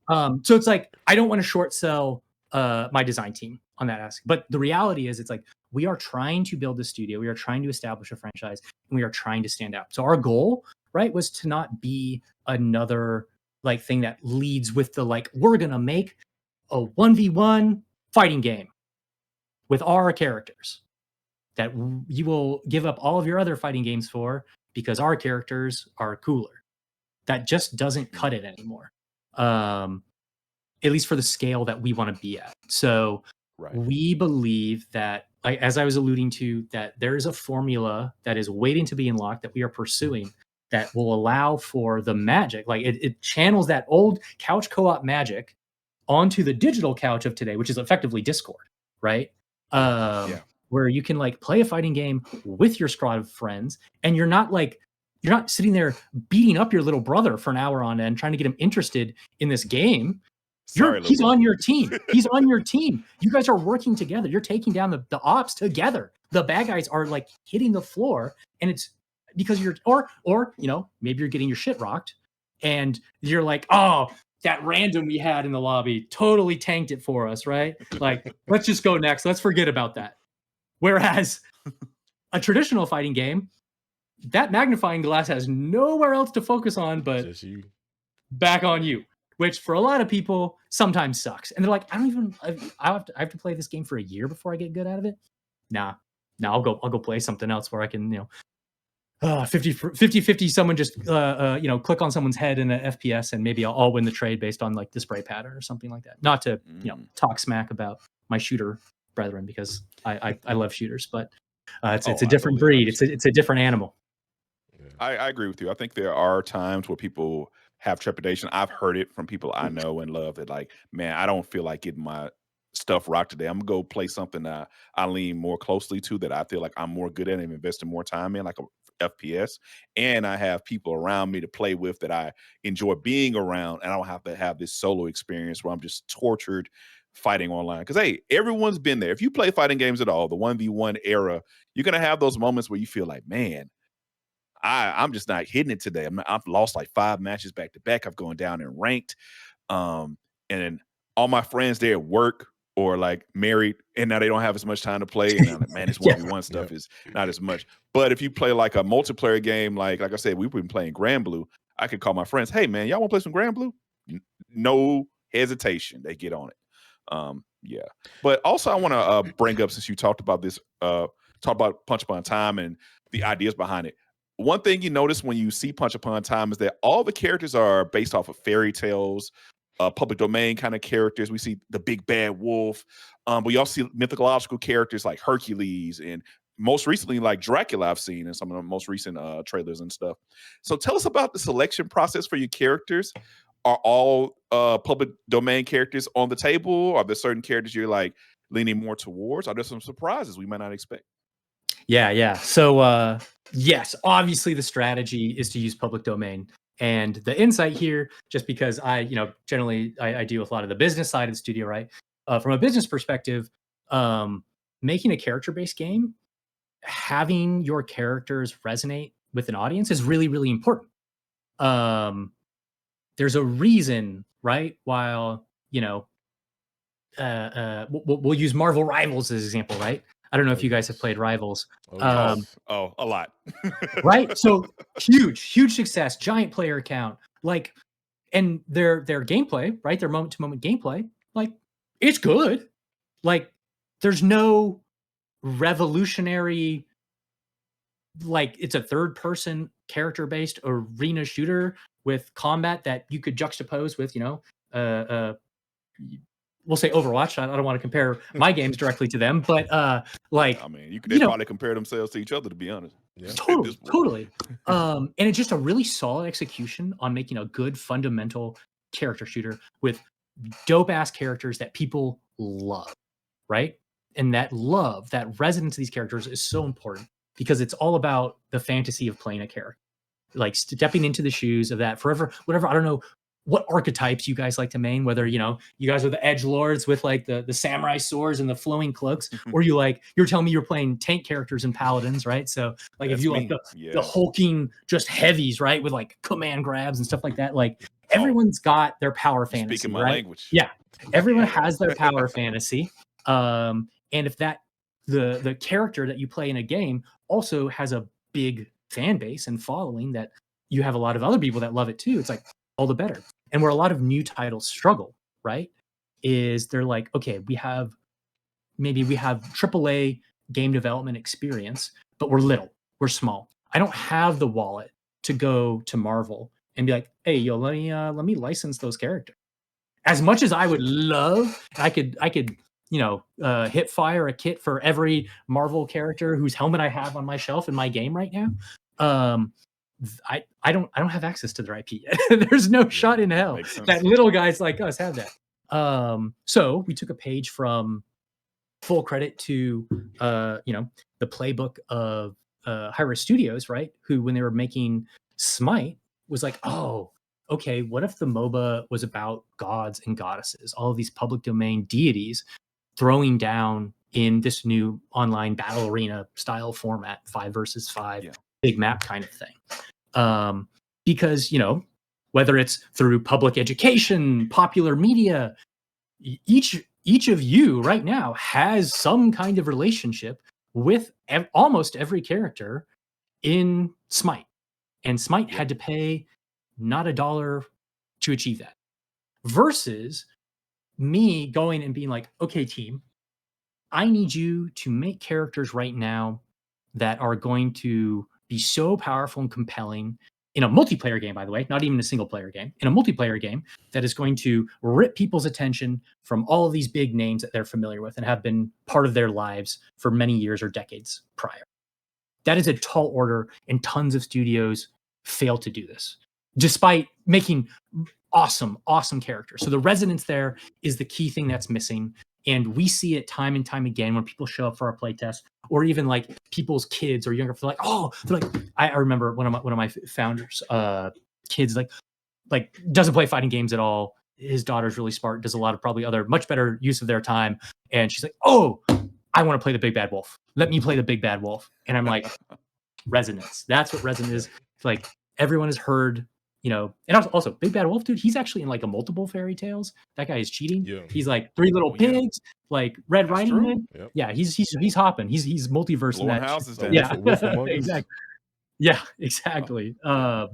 So it's like, I don't want to short sell my design team on that aspect, but the reality is, it's like, we are trying to build a studio. We are trying to establish a franchise, and we are trying to stand out. So our goal, right, was to not be another like thing that leads with the like, we're gonna make a 1v1 fighting game with our characters that you will give up all of your other fighting games for because our characters are cooler. That just doesn't cut it anymore. At least for the scale that we want to be at. So we believe that, like, as I was alluding to, that there is a formula that is waiting to be unlocked that we are pursuing that will allow for the magic. Like it channels that old couch co-op magic onto the digital couch of today, which is effectively Discord, right? Where you can like play a fighting game with your squad of friends, and you're not sitting there beating up your little brother for an hour on end trying to get him interested in this game. He's on your team. He's on your team. You guys are working together. You're taking down the ops together. The bad guys are like hitting the floor, and it's because you're or you know, maybe you're getting your shit rocked, and you're like, oh, that random we had in the lobby totally tanked it for us, right? Like, let's just go next. Let's forget about that. Whereas a traditional fighting game, that magnifying glass has nowhere else to focus on but back on you, which for a lot of people sometimes sucks. And they're like, I have to play this game for a year before I get good out of it. Nah, I'll go play something else where I can, you know, 50 someone just you know, click on someone's head in an FPS, and maybe I'll win the trade based on like the spray pattern or something like that. Not to, you know, talk smack about my shooter brethren, because I love shooters, but it's a different breed. It's a different animal. I agree with you. I think there are times where people have trepidation. I've heard it from people I know and love that, like, man, I don't feel like getting my stuff rocked today. I'm gonna go play something that I lean more closely to, that I feel like I'm more good at and investing more time in, like a FPS. And I have people around me to play with that I enjoy being around, and I don't have to have this solo experience where I'm just tortured fighting online. Because hey, everyone's been there. If you play fighting games at all, the 1v1 era, you're gonna have those moments where you feel like, man, I'm just not hitting it today. I've lost like 5 matches back to back. I've gone down and ranked. And all my friends, they're at work or like married, and now they don't have as much time to play. And I'm like, man, this 1v1 stuff is not as much. But if you play like a multiplayer game, like I said, we've been playing Grand Blue, I could call my friends, hey man, y'all want to play some Grand Blue? No hesitation. They get on it. Yeah. But also I want to bring up, since you talked about this, talk about Punch Upon Time and the ideas behind it. One thing you notice when you see Punch Upon Time is that all the characters are based off of fairy tales, public domain kind of characters. We see the big bad wolf, but we also see mythological characters like Hercules and most recently, like Dracula, I've seen in some of the most recent trailers and stuff. So tell us about the selection process for your characters. Are all public domain characters on the table? Are there certain characters you're like leaning more towards? Are there some surprises we might not expect? Yeah. So yes, obviously the strategy is to use public domain. And the insight here, just because I generally I deal with a lot of the business side of the studio, right? From a business perspective, making a character-based game, having your characters resonate with an audience is really, really important. There's a reason, right? While we'll use Marvel Rivals as an example, right? I don't know if you guys have played Rivals. A lot. Right? So huge success, giant player count, like, and their gameplay, right? Their moment to moment gameplay, like, it's good. Like, there's no revolutionary, like, it's a third person character based arena shooter with combat that you could juxtapose with, we'll say Overwatch. I don't want to compare my games directly to them, but like, I mean, they probably compare themselves to each other, to be honest. Yeah. Totally. And it's just a really solid execution on making a good fundamental character shooter with dope ass characters that people love, right? And that love, that resonance of these characters is so important because it's all about the fantasy of playing a character, like stepping into the shoes of that forever, whatever. I don't know what archetypes you guys like to main, whether you guys are the edge lords with like the samurai swords and the flowing cloaks, or you're telling me you're playing tank characters and paladins, right? So like, if you like the hulking just heavies, right, with like command grabs and stuff like that, like everyone's got their power fantasy. Speaking my right? language. Yeah, everyone has their power fantasy. And if that the character that you play in a game also has a big fan base and following, that you have a lot of other people that love it too, it's like all the better. And where a lot of new titles struggle, right, is they're like, okay, we have AAA game development experience, but we're small. I don't have the wallet to go to Marvel and be like, hey, yo, let me license those characters. As much as I would love, I could hit fire a kit for every Marvel character whose helmet I have on my shelf in my game right now. I don't have access to their IP yet. There's no shot in hell that little guys like us have that. So we took a page from, full credit to the playbook of Hi-Rez Studios, right? Who, when they were making Smite, was like, oh, okay, what if the MOBA was about gods and goddesses, all of these public domain deities throwing down in this new online battle arena style format, 5 versus 5, big map kind of thing. Because, whether it's through public education, popular media, each of you right now has some kind of relationship with almost every character in Smite. And Smite had to pay not $1 to achieve that. Versus me going and being like, okay, team, I need you to make characters right now that are going to be so powerful and compelling in a multiplayer game, by the way, not even a single player game, in a multiplayer game that is going to rip people's attention from all of these big names that they're familiar with and have been part of their lives for many years or decades prior. That is a tall order, and tons of studios fail to do this, despite making awesome characters. So the resonance there is the key thing that's missing. And we see it time and time again when people show up for our playtest, or even like people's kids or younger. They're like, I remember one of my founders' kids like doesn't play fighting games at all. His daughter's really smart, does a lot of probably other much better use of their time, and she's like, oh, I want to play the big bad wolf. Let me play the big bad wolf. And I'm like, resonance. That's what resonance is. It's like everyone has heard. And also Big Bad Wolf, dude, he's actually in like a multiple fairy tales. That guy is cheating. Yeah. He's like Three Little Pigs, like Red Riding Hood. Yep. Yeah, he's hopping. He's multiverse in that. Houses down. Yeah, exactly. Yeah, exactly. So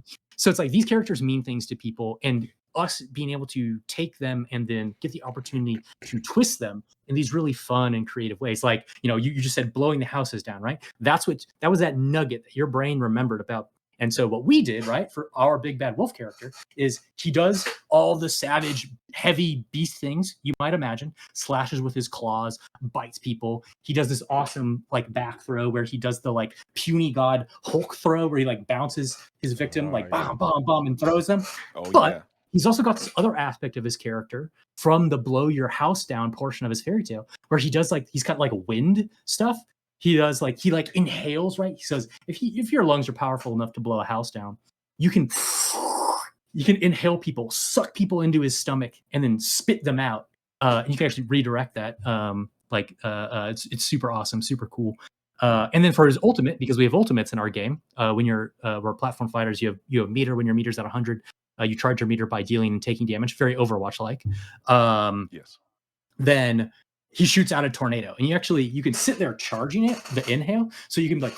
it's like these characters mean things to people, and us being able to take them and then get the opportunity to twist them in these really fun and creative ways. Like, you just said blowing the houses down, right? That was that nugget that your brain remembered about. And so what we did, right, for our Big Bad Wolf character is he does all the savage heavy beast things you might imagine, slashes with his claws, bites people. He does this awesome like back throw where he does the like puny god Hulk throw where he like bounces his victim like bomb, bomb, bomb and throws them. But he's also got this other aspect of his character from the blow your house down portion of his fairy tale where he does like, he's got like wind stuff. He does like, he like inhales, right? He says, if your lungs are powerful enough to blow a house down, you can inhale people, suck people into his stomach, and then spit them out. And you can actually redirect that. It's super awesome, super cool. And then for his ultimate, because we have ultimates in our game, when we're platform fighters, you have meter. When your meter's at 100, you charge your meter by dealing and taking damage, very Overwatch-like. Yes. Then he shoots out a tornado, and you can sit there charging it, the inhale, so you can like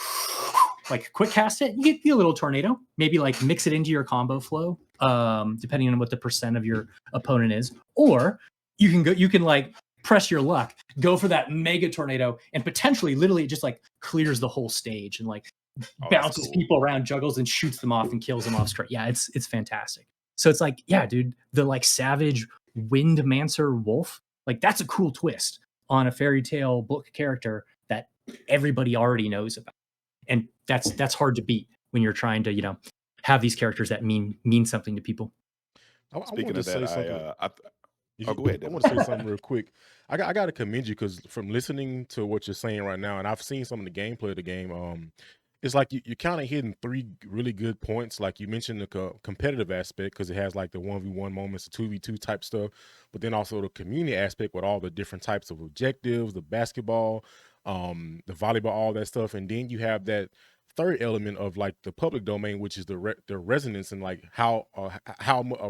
quick cast it. You get a little tornado, maybe like mix it into your combo flow, depending on what the percent of your opponent is, or you can like press your luck, go for that mega tornado, and potentially literally it just like clears the whole stage and like bounces people around, juggles and shoots them off and kills them off straight. Yeah, it's fantastic. So it's like, yeah, dude, the like savage Windmancer wolf, like that's a cool twist on a fairy tale book character that everybody already knows about. And that's hard to beat when you're trying to, have these characters that mean something to people. Speaking of that, go ahead. I want to say something real quick. I got to commend you because from listening to what you're saying right now, and I've seen some of the gameplay of the game, it's like you're kind of hitting 3 really good points. Like you mentioned the competitive aspect because it has like the 1v1 moments, the 2v2 type stuff, but then also the community aspect with all the different types of objectives, the basketball, the volleyball, all that stuff. And then you have that third element of like the public domain, which is the resonance and like how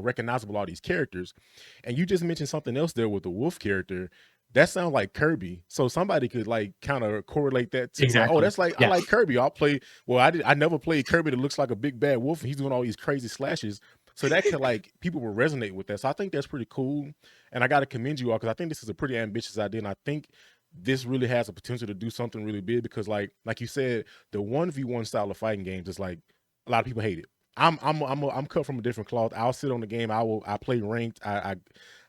recognizable are these characters. And you just mentioned something else there with the wolf character. That sounds like Kirby. So somebody could like kind of correlate that to exactly. Like, oh, that's like, yeah. I like Kirby. I never played Kirby that looks like a big bad wolf and he's doing all these crazy slashes. So that could like, people will resonate with that. So I think that's pretty cool. And I got to commend you all because I think this is a pretty ambitious idea. And I think this really has a potential to do something really big because like you said, the 1v1 style of fighting games is like, a lot of people hate it. I'm cut from a different cloth. I'll sit on the game. I play ranked.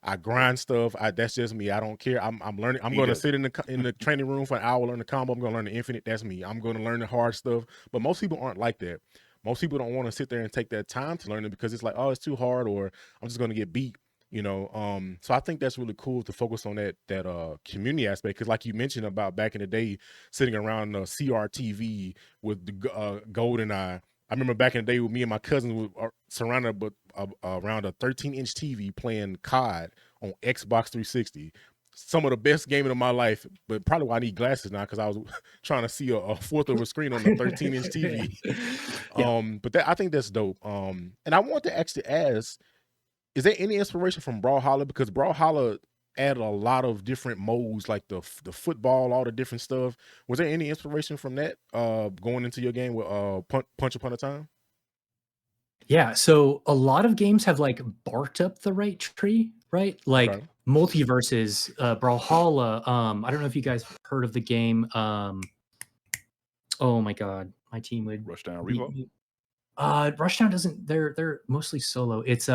I grind stuff. That's just me. I don't care. I'm learning. I'm going to sit in the training room for an hour, learn the combo. I'm going to learn the infinite. That's me. I'm going to learn the hard stuff. But most people aren't like that. Most people don't want to sit there and take that time to learn it because it's like, oh, it's too hard, or I'm just going to get beat. So I think that's really cool to focus on that community aspect because, like you mentioned about back in the day, sitting around CRTV with the GoldenEye. I remember back in the day with me and my cousins were surrounded around a 13-inch TV playing COD on Xbox 360. Some of the best gaming of my life, but probably why I need glasses now because I was trying to see a fourth of a screen on the 13-inch TV. Yeah. But I think that's dope. And I want to actually ask, is there any inspiration from Brawlhalla? Because Brawlhalla added a lot of different modes, like the football, all the different stuff. Was there any inspiration from that going into your game with Punch Upon a Time? Yeah, so a lot of games have like barked up the right tree, right? Like Multiverses, Brawlhalla. I don't know if you guys heard of the game. Oh my god, my team would Rushdown Revo. Rushdown doesn't. They're mostly solo. It's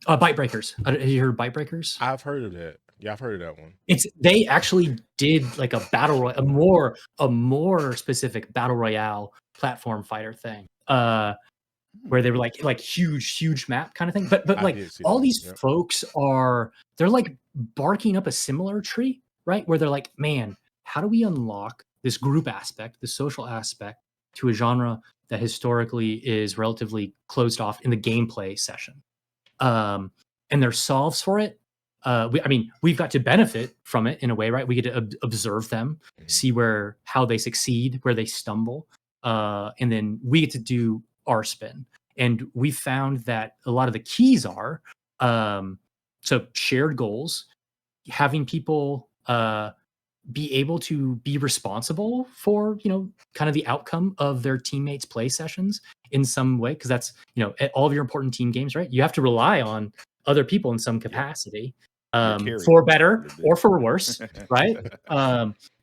Bite Breakers. Have you heard Bite Breakers? I've heard of that. Yeah, I've heard of that one. They actually did like a battle royale, a more specific battle royale platform fighter thing. Where they were like huge map kind of thing. But like all these folks they're like barking up a similar tree, right? Where they're like, man, how do we unlock this group aspect, the social aspect to a genre that historically is relatively closed off in the gameplay session? And there's solves for it. We've got to benefit from it in a way, right? We get to observe them, see how they succeed, where they stumble, and then we get to do our spin. And we found that a lot of the keys are so shared goals, having people be able to be responsible for kind of the outcome of their teammates' play sessions in some way, because that's all of your important team games, right? You have to rely on other people in some capacity, for better or for worse, right?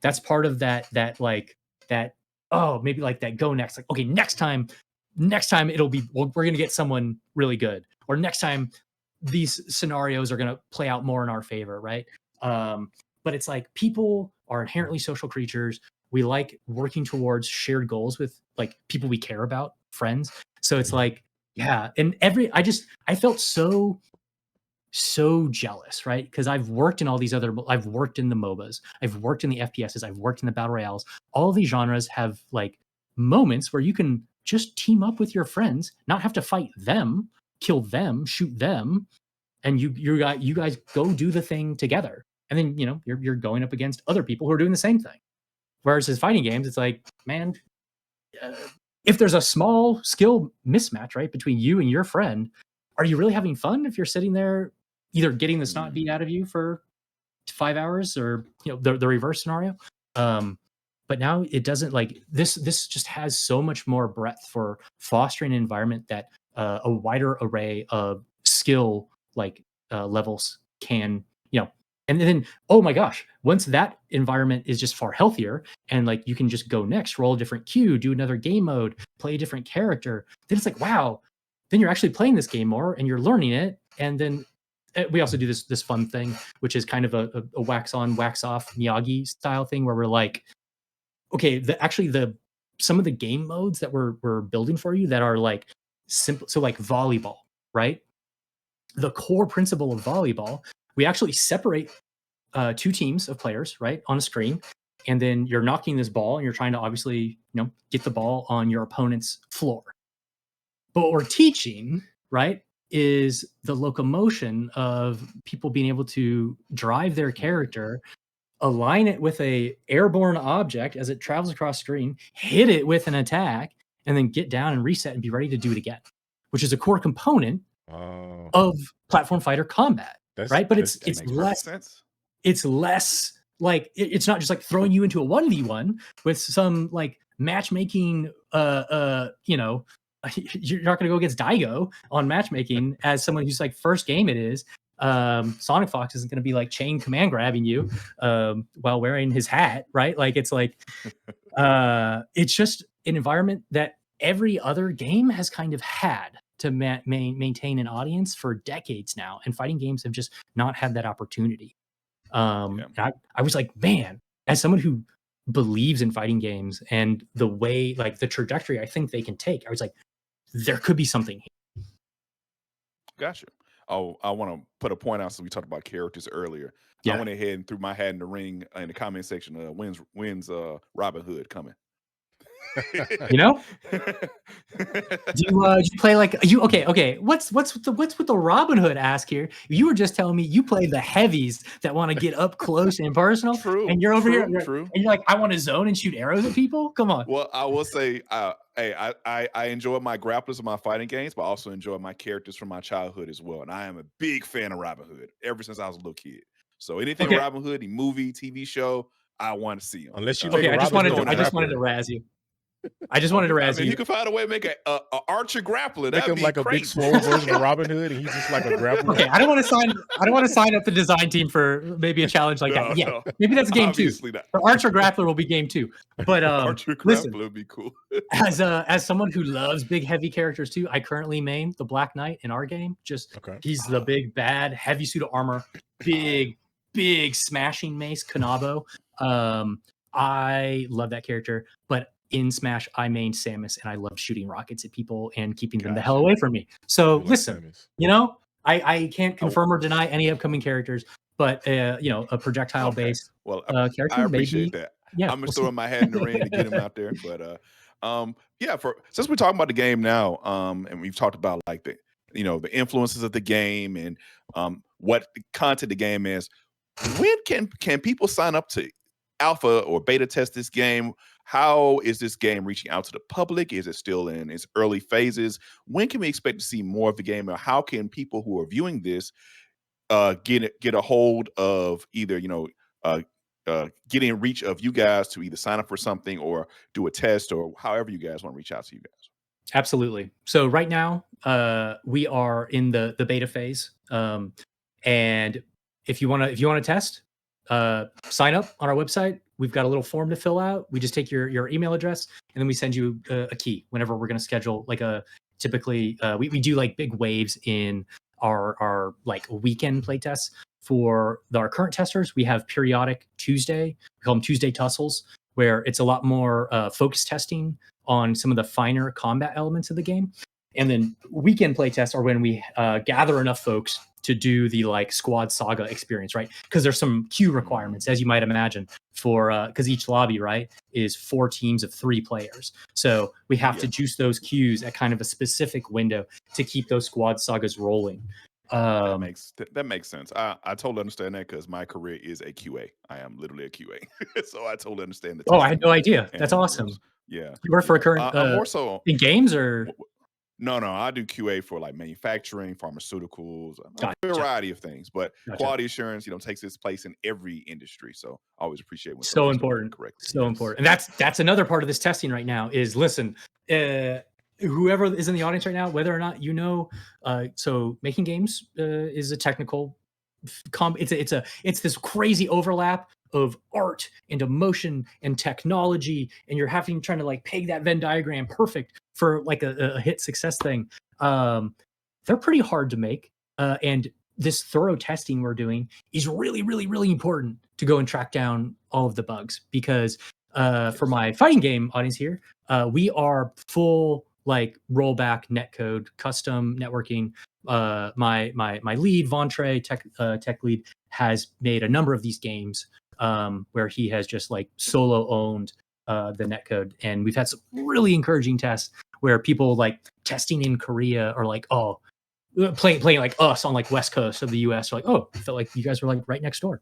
That's part of that maybe like that go next, like, okay, next time we're gonna get someone really good, or next time these scenarios are going to play out more in our favor, right? But it's like people are inherently social creatures. We like working towards shared goals with like people we care about, friends. So it's like, yeah. And I felt so jealous, right? Because I've worked in all these I've worked in the MOBAs, I've worked in the FPSs, I've worked in the battle royales. All of these genres have like moments where you can just team up with your friends, not have to fight them, kill them, shoot them, and you guys go do the thing together. And then you're going up against other people who are doing the same thing. Whereas in fighting games, it's like, man, if there's a small skill mismatch, right, between you and your friend, are you really having fun if you're sitting there either getting the snot beat out of you for 5 hours or the reverse scenario? But now it doesn't, like this just has so much more breadth for fostering an environment that a wider array of skill levels can, and then, oh my gosh, once that environment is just far healthier and like you can just go next, roll a different queue, do another game mode, play a different character, then it's like, wow, then you're actually playing this game more and you're learning it. And then we also do this fun thing, which is kind of a wax on, wax off Miyagi style thing where we're like, okay, some of the game modes that we're building for you that are like simple. So like volleyball, right? The core principle of volleyball, we actually separate 2 teams of players, right, on a screen, and then you're knocking this ball and you're trying to obviously, get the ball on your opponent's floor. But what we're teaching, right, is the locomotion of people being able to drive their character, align it with a airborne object as it travels across screen, hit it with an attack, and then get down and reset and be ready to do it again, which is a core component of platform fighter combat, right? But it's less sense. It's less like it's not just like throwing you into a 1v1 with some like matchmaking. You're not going to go against Daigo on matchmaking as someone who's like first game it is. Sonic Fox isn't going to be like chain command grabbing you while wearing his hat, right? Like it's just an environment that every other game has kind of had to maintain an audience for decades now, and fighting games have just not had that opportunity. I was like, man, as someone who believes in fighting games and the way, like the trajectory I think they can take, I was like, there could be something here. Gotcha. Oh, I want to put a point out. So we talked about characters earlier. Yeah. I went ahead and threw my hat in the ring in the comment section. When's Robin Hood coming? Do you play like you? Okay. What's with the Robin Hood ask here? You were just telling me you play the heavies that want to get up close and personal. True. And you're over here, and you're like, I want to zone and shoot arrows at people. Come on. Well, I will say, hey, I enjoy my grapplers and my fighting games, but I also enjoy my characters from my childhood as well. And I am a big fan of Robin Hood ever since I was a little kid. So anything Robin Hood, any movie, TV show, I want to see them. Unless you I just wanted to razz you. I just wanted to razz you. You can find a way to make a archer grappler. Make him like crazy. A big swole version of Robin Hood, and he's just like a grappler. Okay, I don't want to sign up the design team for maybe a challenge like that. Yeah, maybe that's game Obviously 2. Not. The archer grappler will be game 2. But archer grappler would be cool. as someone who loves big heavy characters too, I currently main the Black Knight in our game. He's the big bad heavy suit of armor, big smashing mace, Kanabo. I love that character, but in Smash, I main Samus, and I love shooting rockets at people and keeping them the hell away from me. So listen, I can't confirm or deny any upcoming characters, but a projectile-based character. I appreciate that. Yeah, I'm just throwing my hat in the ring to get him out there. But since we're talking about the game now, and we've talked about like the influences of the game and what the content the game is. When can people sign up to alpha or beta test this game? How is this game reaching out to the public? Is it still in its early phases? When can we expect to see more of the game? Or how can people who are viewing this get a hold of either getting reach of you guys to either sign up for something or do a test, or however you guys want to reach out to you guys? Absolutely. So right now we are in the beta phase, and if you want to test, sign up on our website. We've got a little form to fill out. We just take your email address, and then we send you a key whenever we're going to schedule like a typically we do like big waves in our like weekend playtests. For our current testers, we have periodic Tuesday, we call them Tuesday tussles, where it's a lot more focus testing on some of the finer combat elements of the game. And then weekend playtests are when we gather enough folks to do the like squad saga experience, right? Because there's some queue requirements, as you might imagine, for because each lobby, right, is 4 teams of 3 players. So we have to juice those queues at kind of a specific window to keep those squad sagas rolling. That makes sense. I totally understand that because my career is a QA. I am literally a QA, so I totally understand the. Oh, I had no idea. That's awesome. Yeah, you work for a current I'm more so in games or. No, I do QA for like manufacturing, pharmaceuticals, Gotcha. a variety of things. But Gotcha. quality assurance, takes its place in every industry. So I always appreciate when so important. Correct. So important. And that's another part of this testing right now is listen, whoever is in the audience right now, whether or not so making games is a technical it's this crazy overlap of art and emotion and technology, and you're trying to like peg that Venn diagram perfect for like a hit success thing. They're pretty hard to make, and this thorough testing we're doing is really, really, really important to go and track down all of the bugs. Because for my fighting game audience here, we are full like rollback netcode, custom networking. My lead, Vontre, tech lead, has made a number of these games where he has just like solo owned the netcode, and we've had some really encouraging tests where people like testing in Korea are like, oh, playing like us on like West Coast of the US, are like, oh, I felt like you guys were like right next door.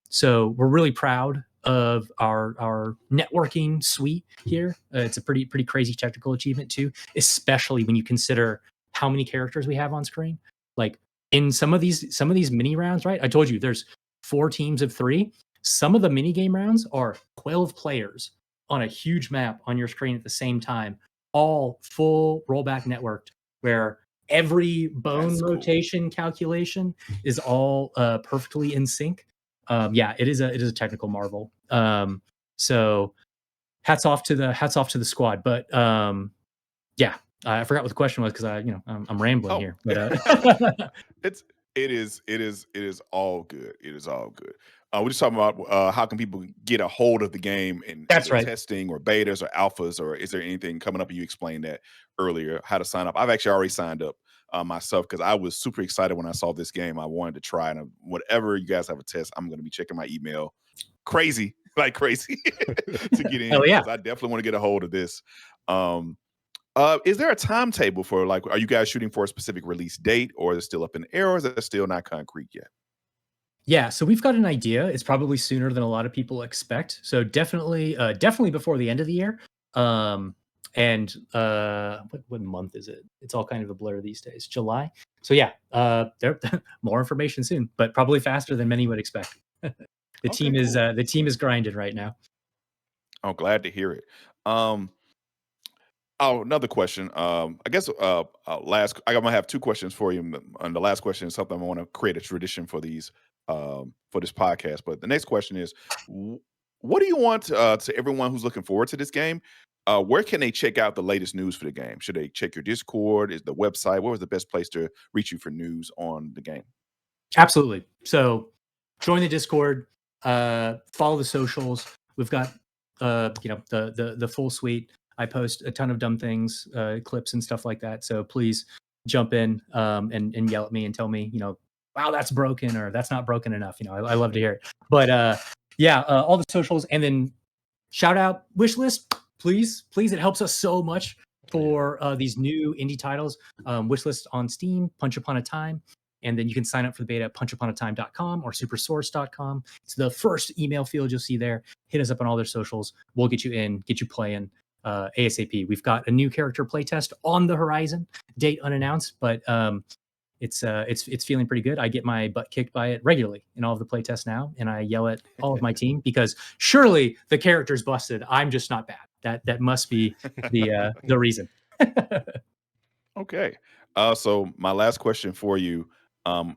So we're really proud of our networking suite here. It's a pretty crazy technical achievement too, especially when you consider how many characters we have on screen. Like in some of these mini rounds, right? I told you there's 4 teams of 3. Some of the mini game rounds are 12 players on a huge map on your screen at the same time, all full rollback networked, where every bone rotation calculation is all perfectly in sync. Yeah, it is a technical marvel. So hats off to the squad. But yeah, I forgot what the question was because I'm rambling here. But it is all good. It is all good. We're just talking about how can people get a hold of the game and that's right. testing or betas or alphas, or is there anything coming up? And you explained that earlier, how to sign up. I've actually already signed up myself because I was super excited when I saw this game. I wanted to try, and whatever you guys have a test, I'm going to be checking my email crazy to get in. Hell yeah. I definitely want to get a hold of this. Is there a timetable for are you guys shooting for a specific release date, or is it still up in the air, or is it still not concrete yet? Yeah, so we've got an idea. It's probably sooner than a lot of people expect. So definitely before the end of the year. And what month is it? It's all kind of a blur these days. July. So yeah, there more information soon, but probably faster than many would expect. The team is grinding right now. Oh, glad to hear it. Another question. I guess I'm gonna have 2 questions for you, and the last question is something I want to create a tradition for these for this podcast. But the next question is, what do you want to everyone who's looking forward to this game? Where can they check out the latest news for the game? Should they check your Discord? Is the website? What was the best place to reach you for news on the game? Absolutely. So join the Discord, follow the socials. We've got the full suite. I post a ton of dumb things, clips and stuff like that. So please jump in and yell at me and tell me, wow, that's broken or that's not broken enough. I love to hear it. But all the socials, and then shout out wishlist, please. It helps us so much for these new indie titles. Wishlist on Steam, Punch Upon a Time. And then you can sign up for the beta at punchuponatime.com or supersaurus.com. It's the first email field you'll see there. Hit us up on all their socials. We'll get you in, get you playing ASAP. We've got a new character playtest on the horizon, date unannounced, but it's feeling pretty good. I get my butt kicked by it regularly in all of the playtests now, and I yell at all of my team because surely the character's busted. I'm just not bad. That must be the reason. Okay. So my last question for you, I'm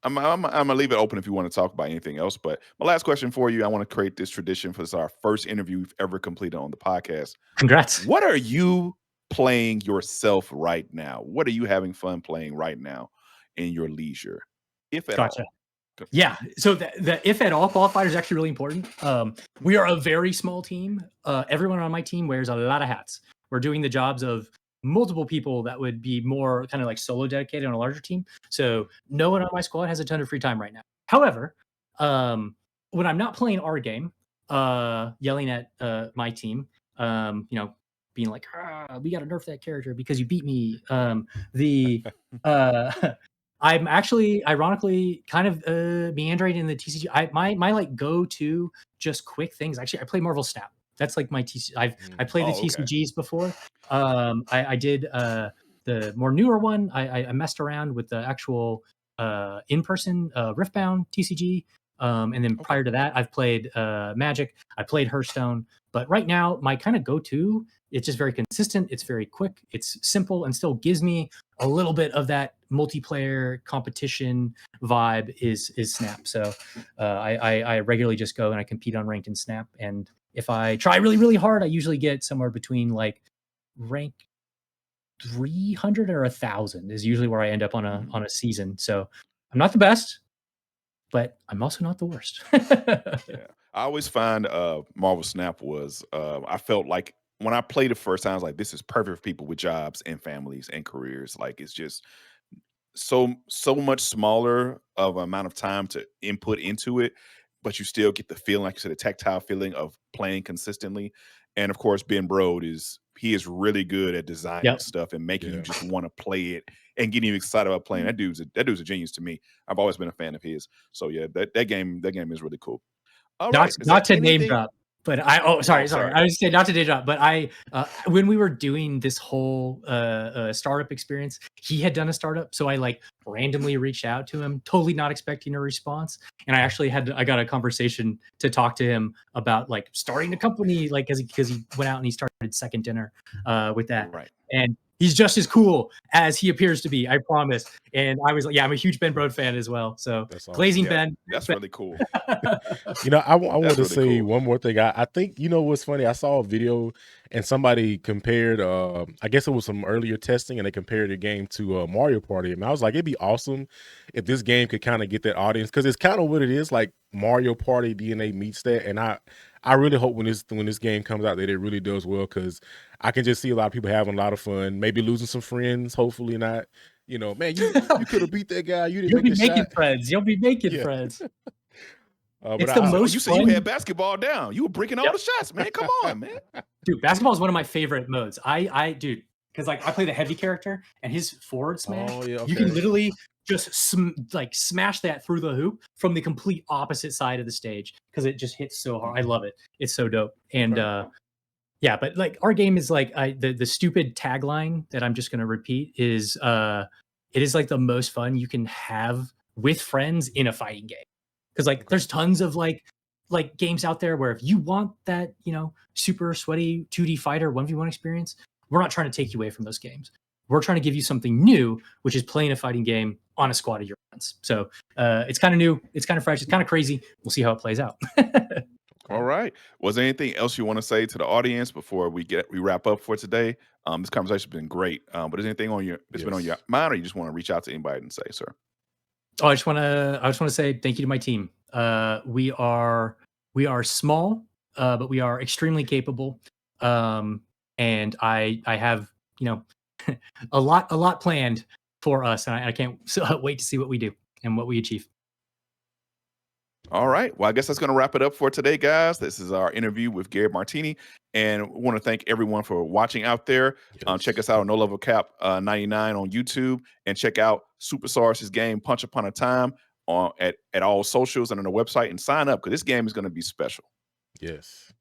gonna leave it open if you want to talk about anything else. But my last question for you, I want to create this tradition for this our first interview we've ever completed on the podcast. Congrats. What are you playing yourself right now? What are you having fun playing right now in your leisure, if at Gotcha. all? Yeah. So the if at all qualifier is actually really important. We are a very small team. Everyone on my team wears a lot of hats. We're doing the jobs of multiple people that would be more kind of like solo dedicated on a larger team. So no one on my squad has a ton of free time right now. However, when I'm not playing our game, yelling at my team, being like, we got to nerf that character because you beat me. Uh, I'm actually ironically kind of meandering in the TCG. My like go-to just quick things. Actually, I play Marvel Snap. That's like my TCG. I played the TCGs before. I did the more newer one. I messed around with the actual in-person Riftbound TCG. And then prior to that, I've played Magic. I played Hearthstone. But right now, my kind of go-to, it's just very consistent. It's very quick. It's simple and still gives me a little bit of that multiplayer competition vibe is Snap. So I regularly just go and I compete on ranked in Snap. And if I try really, really hard, I usually get somewhere between like rank 300 or 1,000 is usually where I end up on a season. So I'm not the best, but I'm also not the worst. Yeah. I always find Marvel Snap was I felt like when I played it first time, I was like, this is perfect for people with jobs and families and careers. Like it's just so much smaller of amount of time to input into it, but you still get the feeling, like you said, a tactile feeling of playing consistently. And of course, Ben Brode is really good at designing stuff and making you just want to play it and getting you excited about playing. That dude's a genius to me. I've always been a fan of his. So yeah, that game is really cool. All right. Not to name drop, but sorry. I was saying not to name drop, but when we were doing this whole startup experience, he had done a startup, so I like randomly reached out to him, totally not expecting a response, and I got a conversation to talk to him about like starting a company, like because he went out and he started Second Dinner with that, right? And he's just as cool as he appears to be, I promise. And I was like, yeah, I'm a huge Ben Brode fan as well. So that's awesome. Glazing Yeah, Ben. that's really cool. I want to say one more thing. I think, what's funny? I saw a video and somebody compared, I guess it was some earlier testing, and they compared the game to Mario Party. And I was like, it'd be awesome if this game could kind of get that audience, because it's kind of what it is, like Mario Party DNA meets that. And I really hope when this game comes out that it really does well, because I can just see a lot of people having a lot of fun, maybe losing some friends, hopefully not. Man, you could have beat that guy. You didn't You'll make be the making shot. friends. You'll be making friends. It's the most you said you had basketball down. You were breaking all the shots, man. Come on, man. Dude, basketball is one of my favorite modes. Dude, because like I play the heavy character, and his forward smash, you can literally just smash that through the hoop from the complete opposite side of the stage, because it just hits so hard. I love it. It's so dope. And yeah, but like our game is like the stupid tagline that I'm just gonna repeat is it is like the most fun you can have with friends in a fighting game. Because like there's tons of like games out there where if you want that, super sweaty 2D fighter 1v1 experience, we're not trying to take you away from those games. We're trying to give you something new, which is playing a fighting game on a squad of your friends. So it's kind of new, it's kind of fresh, it's kind of crazy. We'll see how it plays out. All right. Was there anything else you want to say to the audience before we wrap up for today? This conversation's been great. But is anything been on your mind, or you just want to reach out to anybody and say, sir? Oh, I just want to say thank you to my team. We are small, but we are extremely capable. And I have, a lot planned for us, and I can't wait to see what we do and what we achieve. All right. Well, I guess that's going to wrap it up for today, guys. This is our interview with Garrett Martini, and we want to thank everyone for watching out there. Check us out on No Level Cap 99 on YouTube, and check out Supersaurus' game Punch Upon a Time at all socials and on the website, and sign up, because this game is going to be special. Yes.